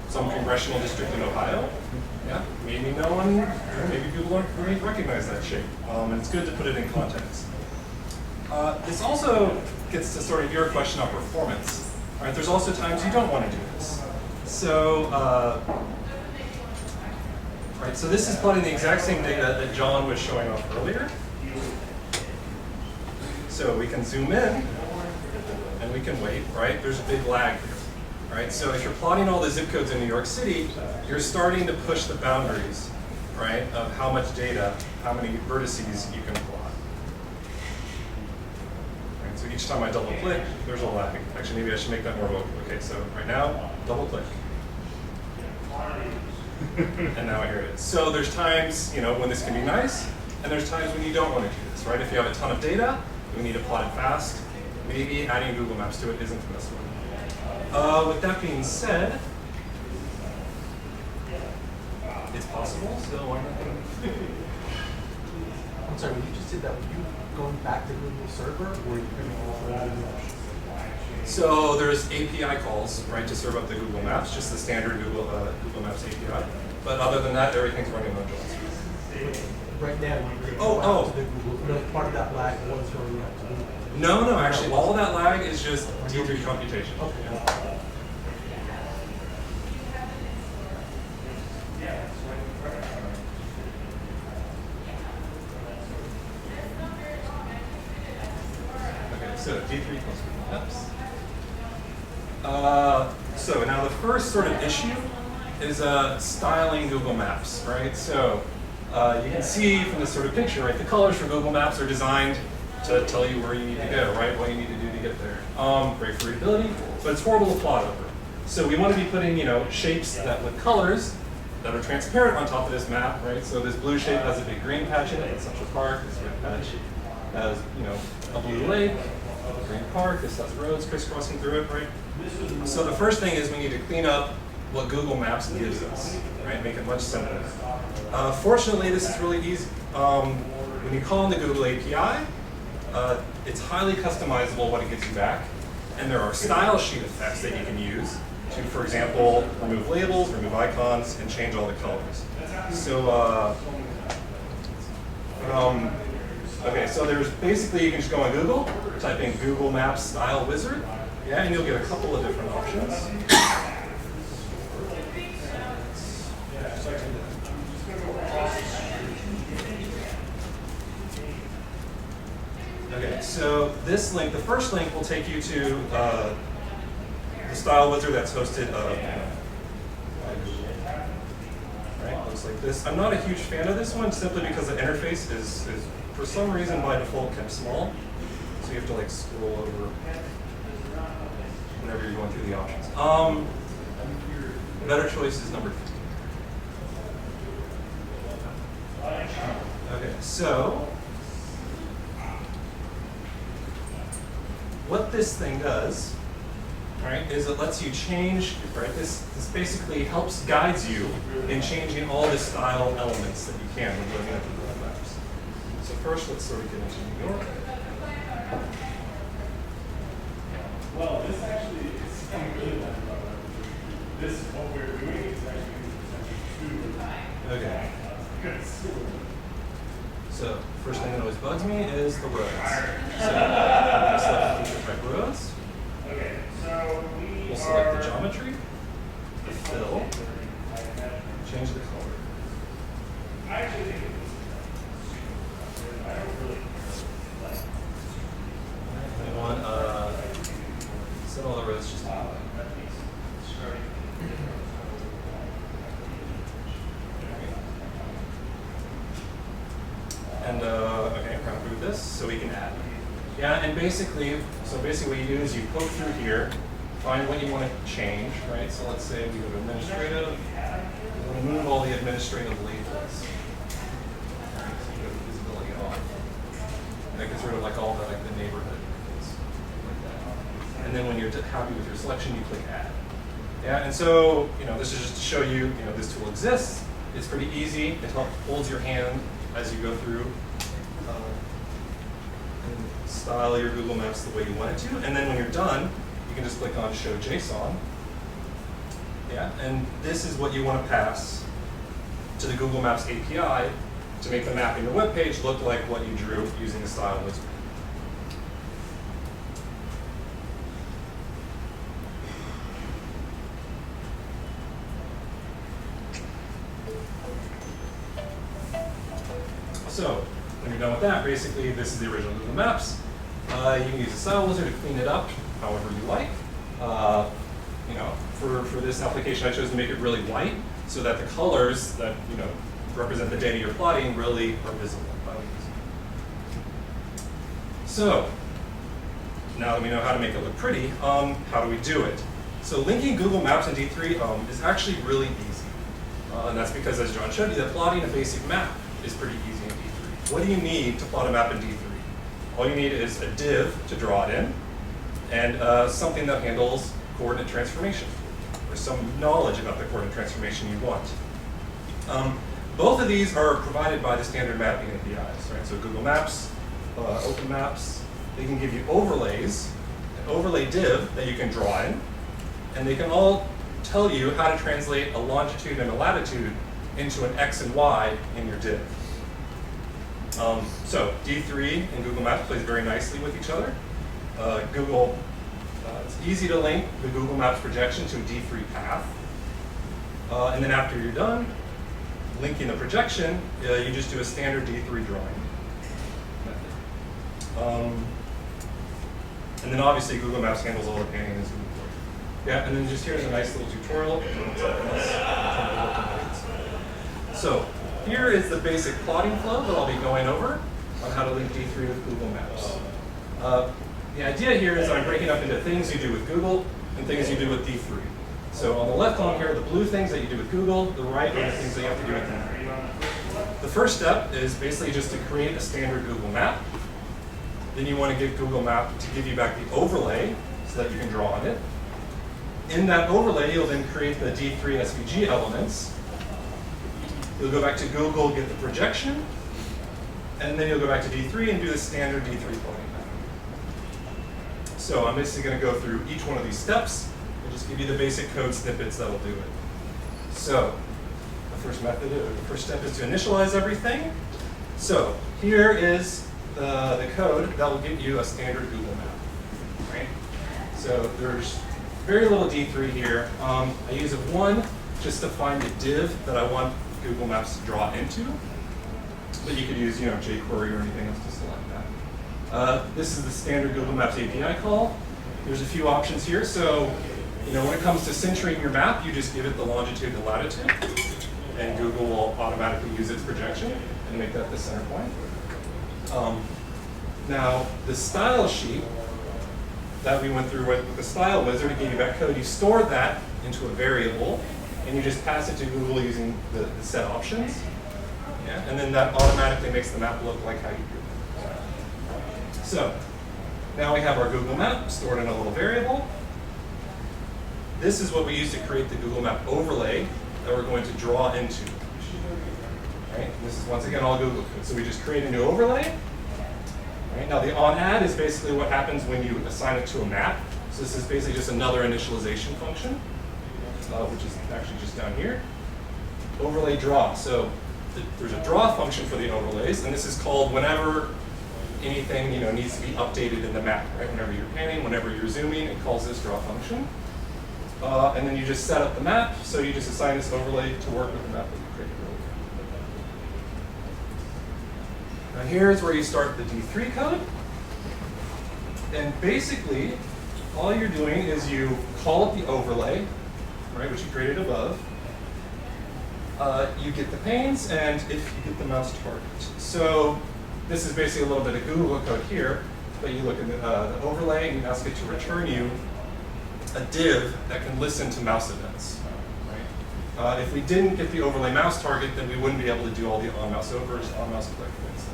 some congressional district in Ohio, yeah, maybe no one, maybe people aren't going to recognize that shape. And it's good to put it in context. This also gets to sort of your question on performance. All right, there's also times you don't want to do this. So, right, so this is plotting the exact same data that John was showing off earlier. So we can zoom in, and we can wait, right? There's a big lag here, right? So if you're plotting all the zip codes in New York City, you're starting to push the boundaries, right, of how much data, how many vertices you can plot. Right, so each time I double click, there's a lag. Actually, maybe I should make that more vocal. Okay, so right now, double click. And now here it is. So there's times, when this can be nice, and there's times when you don't want to do this, right? If you have a ton of data, we need to plot it fast. Maybe adding Google Maps to it isn't the best one. With that being said, it's possible, so why not? I'm sorry, when you just did that, were you going back to Google server, or were you going So there's API calls, right, to serve up the Google Maps, just the standard Google Maps API. But other than that, everything's running on JavaScript. Right now, when you're Oh. to the Google, part of that lag was going out to Google. No, actually, all of that lag is just D3 computation. Okay. Okay, so D3 plus Google Maps. So now the first sort of issue is styling Google Maps, right? So you can see from this sort of picture, right, the colors for Google Maps are designed to tell you where you need to go, right, what you need to do to get there. Great for readability, but it's horrible to plot over. So we want to be putting, shapes that with colors that are transparent on top of this map, right? So this blue shape has a big green patch in it, it's Central Park. This red patch has, a blue lake, a green park. This has roads crisscrossing through it, right? So the first thing is we need to clean up what Google Maps gives us, right? Make it much simpler. Fortunately, this is really easy. When you call in the Google API, it's highly customizable what it gives you back. And there are style sheet effects that you can use to, for example, remove labels, remove icons, and change all the colors. So, okay, so there's basically, you can just go on Google, type in Google Maps Style Wizard, yeah, and you'll get a couple of different options. Okay, so this link, the first link will take you to the Style Wizard that's hosted by Google. Right, looks like this. I'm not a huge fan of this one simply because the interface is for some reason by default kept small. So you have to scroll over whenever you're going through the options. Better choice is number 2. Okay, so what this thing does, right, is it lets you change, right, this basically helps guides you in changing all the style elements that you can when going into Google Maps. So first, let's sort of get into New York. Well, this actually is kind of good. This, what we're doing is actually Okay. So first thing that always bugs me is the roads. So I'm going to select the feature type roads. Okay, so We'll select the geometry, the fill, change the color. I actually think I don't really I want set all the roads just to and okay, run through this so we can add. Yeah, and basically what you do is you poke through here, find what you want to change, right? So let's say we go to administrative, we'll remove all the administrative labels. All right, so you go to visibility off. happy with your selection, you click Add. Yeah, and so, this is just to show you, this tool exists. It's pretty easy. It holds your hand as you go through and style your Google Maps the way you want it to. And then when you're done, you can just click on Show JSON. Yeah, and this is what you want to pass to the Google Maps API to make the map in your web page look like what you drew using the style wizard. So, when you're done with that, basically this is the original Google Maps. You can use the style wizard to clean it up however you like. For this application, I chose to make it really white so that the colors that represent the data you're plotting really are visible. So, now that we know how to make it look pretty, how do we do it? So linking Google Maps and D3 is actually really easy. And that's because, as John showed you, that plotting a basic map is pretty easy in D3. What do you need to plot a map in D3? All you need is a div to draw it in, and something that handles coordinate transformation, or some knowledge about the coordinate transformation you want. Both of these are provided by the standard mapping APIs, right? So Google Maps, Open Maps, they can give you overlays, an overlay div that you can draw in, and they can all tell you how to translate a longitude and a latitude into an X and Y in your div. So D3 and Google Maps plays very nicely with each other. It's easy to link the Google Maps projection to a D3 path. And then after you're done linking the projection, you just do a standard D3 drawing method. And then obviously Google Maps handles all the panning as we before. Yeah, and then just here's a nice little tutorial. So here is the basic plotting flow that I'll be going over on how to link D3 with Google Maps. The idea here is I'm breaking up into things you do with Google and things you do with D3. So on the left column here, the blue things that you do with Google, the right are the things that you have to do with D3. The first step is basically just to create a standard Google map. Then you want to give Google Map to give you back the overlay so that you can draw on it. In that overlay, you'll then create the D3 SVG elements. You'll go back to Google, get the projection, and then you'll go back to D3 and do the standard D3 plotting map. So I'm basically going to go through each one of these steps and just give you the basic code snippets that will do it. So the first step is to initialize everything. So here is the code that will give you a standard Google map. Right? So there's very little D3 here. I use a 1 just to find the div that I want Google Maps to draw into. But you could use jQuery or anything else to select that. This is the standard Google Maps API call. There's a few options here. So when it comes to centering your map, you just give it the longitude and latitude, and Google will automatically use its projection and make that the center point. Now, the style sheet that we went through with the style wizard to give you back code, you store that into a variable, and you just pass it to Google using the set options. Yeah, and then that automatically makes the map look like how you drew it. So now we have our Google map stored in a little variable. This is what we use to create the Google Map overlay that we're going to draw into. Right? This is once again all Google code. So we just create a new overlay. Right? Now the onAdd is basically what happens when you assign it to a map. So this is basically just another initialization function, which is actually just down here. Overlay draw. So there's a draw function for the overlays, and this is called whenever anything needs to be updated in the map. Right? Whenever you're panning, whenever you're zooming, it calls this draw function. And then you just set up the map, so you just assign this overlay to work with the map that you created earlier. Now here's where you start the D3 code. And basically, all you're doing is you call up the overlay, right, which you created above. You get the panes, and if you get the mouse target. So this is basically a little bit of Google code here, but you look at the overlay, and you ask it to return you a div that can listen to mouse events. Right? If we didn't get the overlay mouse target, then we wouldn't be able to do all the on-mouse overs, on-mouse click things.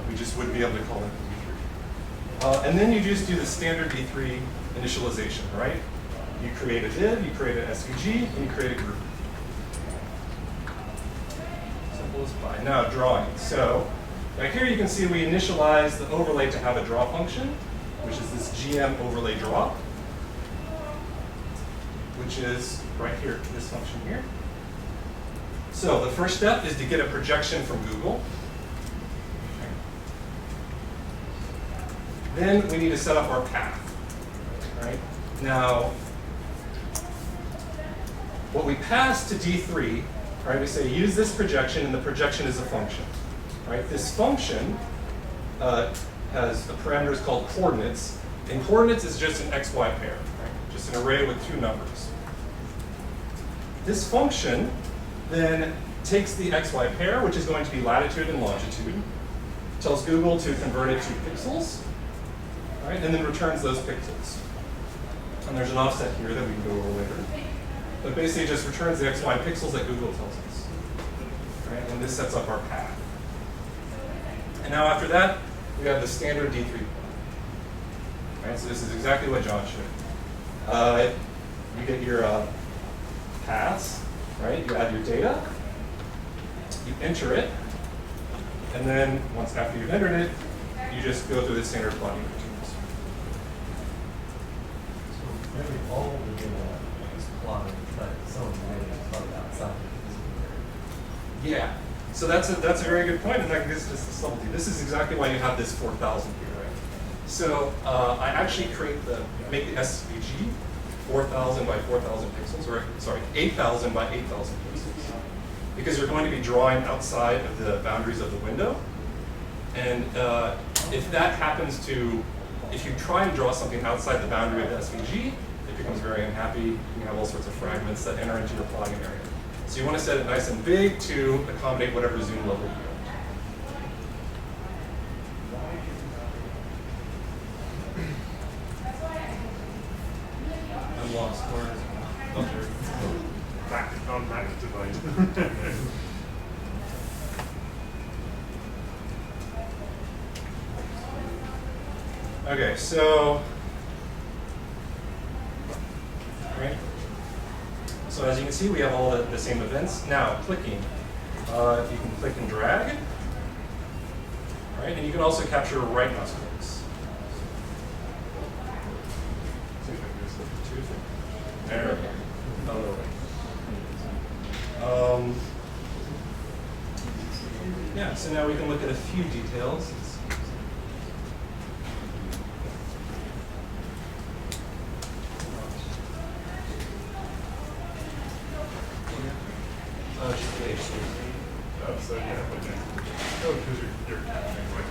We just wouldn't be able to call it And then you just do the standard D3 initialization, right? You create a div, you create an SVG, and you create a group. Simple as pie. Now drawing. So right here you can see we initialize the overlay to have a draw function, which is this GM overlay draw, which is right here, this function here. So the first step is to get a projection from Google. Then we need to set up our path. Right? Now, what we pass to D3, right, we say use this projection, and the projection is a function. Right? This function has a parameters called coordinates, and coordinates is just an XY pair, right? Just an array with two numbers. This function then takes the XY pair, which is going to be latitude and longitude, tells Google to convert it to pixels, right, and then returns those pixels. And there's an offset here that we can go over later. But basically it just returns the XY pixels that Google tells us. Right? And this sets up our path. And now after that, we have the standard D3 plot. Right? So this is exactly what John showed. You get your paths, right? You add your data, you enter it, and then once after you've entered it, you just go through the standard plotting routines. So maybe all of the data is plotted, but some of the data is plotted outside. Yeah. So that's a very good point, and that gives us the subtlety. This is exactly why you have this 4,000 here, right? So I actually make the SVG 4,000 by 4,000 pixels, or sorry, 8,000 by 8,000 pixels, because you're going to be drawing outside of the boundaries of the window. And if that happens to, if you try and draw something outside the boundary of the SVG, it becomes very unhappy. You can have all sorts of fragments that enter into your plotting area. So you want to set it nice and big to accommodate whatever zoom level you want. I'm lost. Where is it? Oh, there. Back, non-back divide. Okay, so, right. So as you can see, we have all the same events. Now, clicking. You can click and drag, right? And you can also capture right mouse clicks. There we go. Yeah, so now we can look at a few details. Oh, so yeah, okay. Oh, because you're capturing like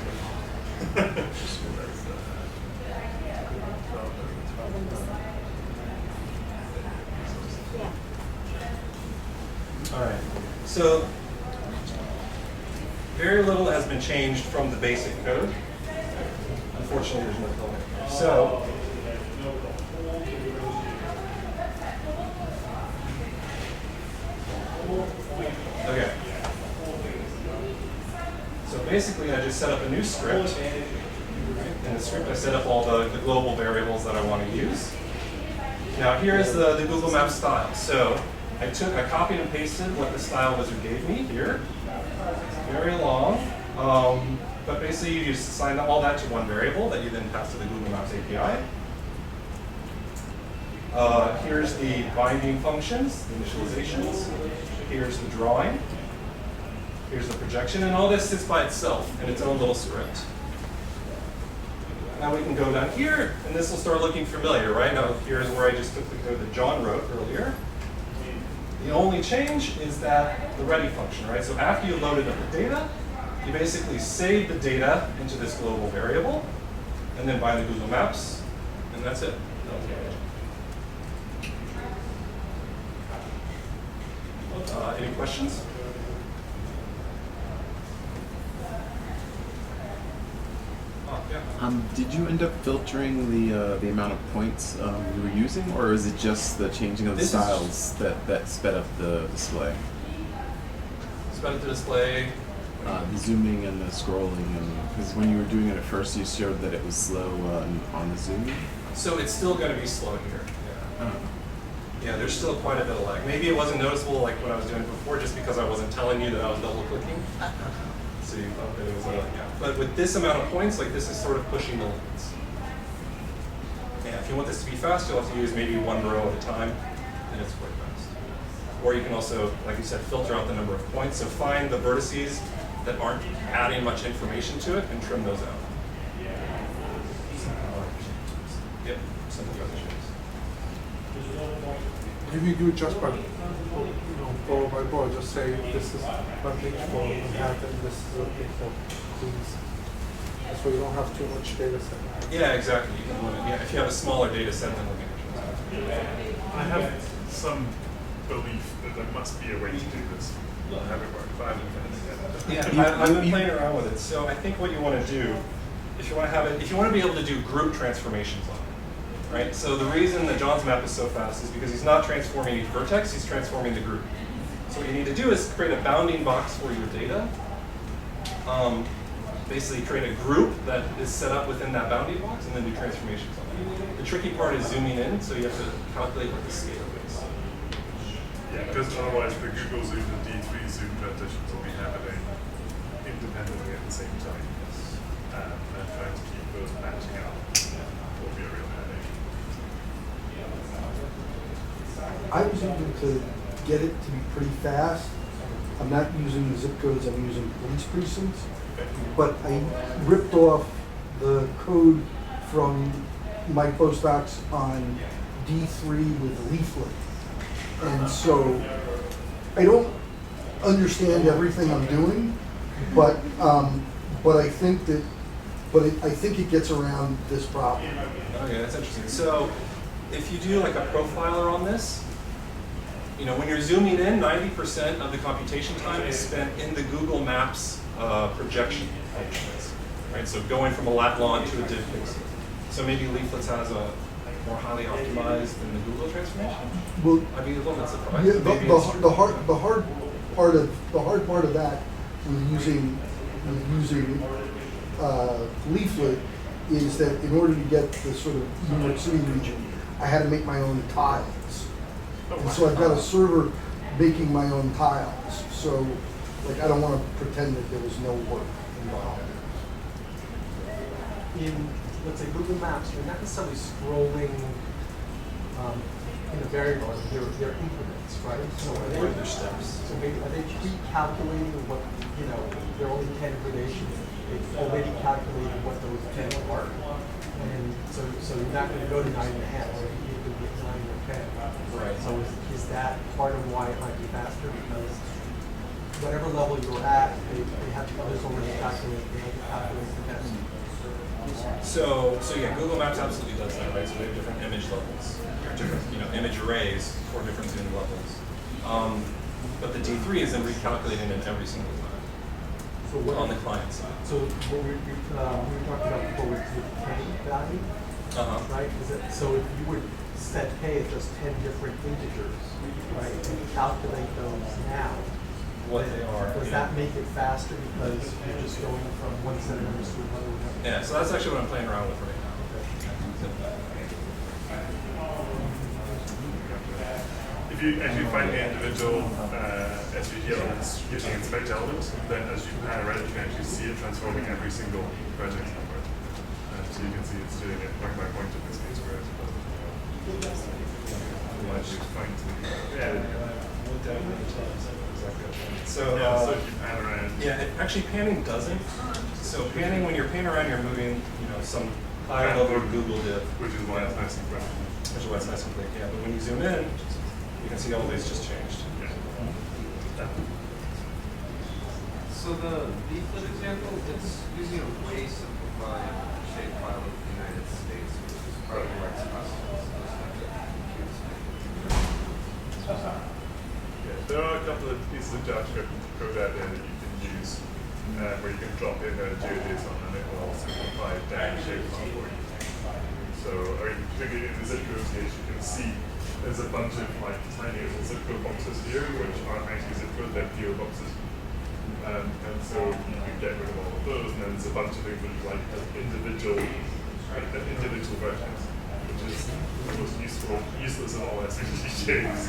All right. So very little has been changed from the basic code. Unfortunately, there's no color here. So okay. So basically, I just set up a new script. In the script, I set up all the global variables that I want to use. Now, here's the Google Maps style. So I copied and pasted what the style wizard gave me here. Very long. But basically, you just assign all that to one variable that you then pass to the Google Maps API. Here's the binding functions, the initializations. Here's the drawing. Here's the projection, and all this sits by itself in its own little script. Now we can go down here, and this will start looking familiar, right? Now here's where I just took the code that John wrote earlier. The only change is that the ready function, right? So after you loaded up the data, you basically save the data into this global variable, and then bind the Google Maps, and that's it. Any questions? Did you end up filtering the amount of points you were using, or is it just the changing of the styles that sped up the display? Sped up the display. The zooming and the scrolling, and because when you were doing it at first, you showed that it was slow on the zooming. So it's still going to be slow here. Yeah. Yeah, there's still quite a bit of lag. Maybe it wasn't noticeable like when I was doing it before, just because I wasn't telling you that I was double clicking. So you thought that it was yeah. But with this amount of points, like this is sort of pushing the limits. Yeah, if you want this to be fast, you'll have to use maybe one row at a time, and it's quite fast. Or you can also, like you said, filter out the number of points. So find the vertices that aren't adding much information to it and trim those out. Yep, simple transitions. If you do it just by, borough by borough, just say this is one thing for Manhattan, this is one thing for Queens. So you don't have too much data set. Yeah, exactly. You can limit. Yeah, if you have a smaller data set, then look at I have some belief that there must be a way to do this. I'll have it work, but I haven't Yeah, I've been playing around with it. So I think what you want to do, if you want to have it, if you want to be able to do group transformations on it, right? So the reason that John's map is so fast is because he's not transforming each vertex, he's transforming the group. So what you need to do is create a bounding box for your data. Basically create a group that is set up within that bounding box and then do transformations on it. The tricky part is zooming in, so you have to calculate what the scale is. Yeah, because otherwise the Google Zoom and D3 Zoom transitions will be happening independently at the same time. And trying to keep those matching up will be a real headache. I was able to get it to be pretty fast. I'm not using the zip codes, I'm using police precincts. But I ripped off the code from my postdocs on D3 with leaflet. And so I don't understand everything I'm doing, but I think that, I think it gets around this problem. Okay, that's interesting. So if you do like a profiler on this, you know, when you're zooming in, 90% of the computation time is spent in the Google Maps projection functions, right? So going from a lat long to a div pixel. So maybe leaflets has a more highly optimized than the Google transformation. Well, I'd be a little bit surprised. yeah, Maybe the hard part of that with using leaflet is that in order to get the sort of New York City region, I had to make my own tiles. And so I've got a server making my own tiles. So, like, I don't want to pretend that there was no work involved. In, let's say, Google Maps, you're not necessarily scrolling in a variable, they're increments, right? So are they, their steps. So maybe are they pre-calculating what, you know, there are only 10 gradations, they've already calculated what those 10 are. And so you're not going to go to 9.5, or you could get 9 or 10. Right. So is that part of why it might be faster? Because whatever level you're at, they have others already calculated, they have to calculate the next. So yeah, Google Maps absolutely does that, right? So we have different image levels, or different, you know, image arrays for different zoom levels. But the D3 is then recalculating it every single time. So what, on the client side. So what we were talking about before with K value, right? Is it, so if you would set K at just 10 different integers, right, and calculate those now, what they are. Does that make it faster because you're just going from one set of numbers to another? Yeah, so that's actually what I'm playing around with right now. If you find the individual SVG elements using inspect elements, then as you pan around, you can actually see it transforming every single vertex number. So you can see it's doing it point by point in this case, whereas So, so if you pan around. Yeah, actually panning doesn't. So panning, when you're panning around, you're moving, you know, some higher level Google div. Which is why it's nice and quick. Which is why it's nice and quick, yeah. But when you zoom in, you can see all these just changed. Yeah. So the leaflet example, it's using a way simplified shapefile of the United States, which is probably where it's Yeah, there are a couple of pieces of JavaScript code out there that you can use where you can drop in a geodesic and it will simplify down shapefile for you. So, I mean, particularly in the zip code case, you can see there's a bunch of like tiny little zip code boxes here, which aren't actually zip code, they're PO boxes. And so you can get rid of all of those, and then there's a bunch of things that you like as individual versions, which is the most useless of all SVGs.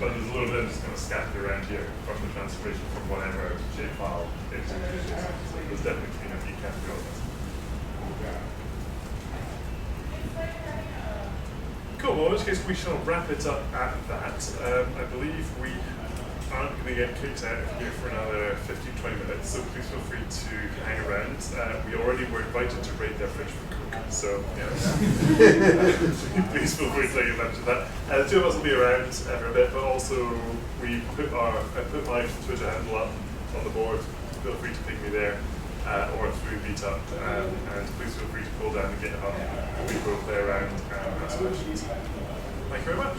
But there's a little bit just kind of scattered around here from the transformation from whatever shape file into JSON. So there's definitely cleanup you can do on this. Cool, well in which case we shall wrap it up at that. I believe we aren't going to get kicked out of here for another 15-20 minutes, so please feel free to hang around. We already were invited to raid their fridge for Coke, so please feel free to take advantage of that. The two of us will be around for a bit, but also I put my Twitter handle up on the board. Feel free to ping me there. Or through Meetup, and please feel free to pull down the GitHub. We will play around and ask questions. Thank you very much.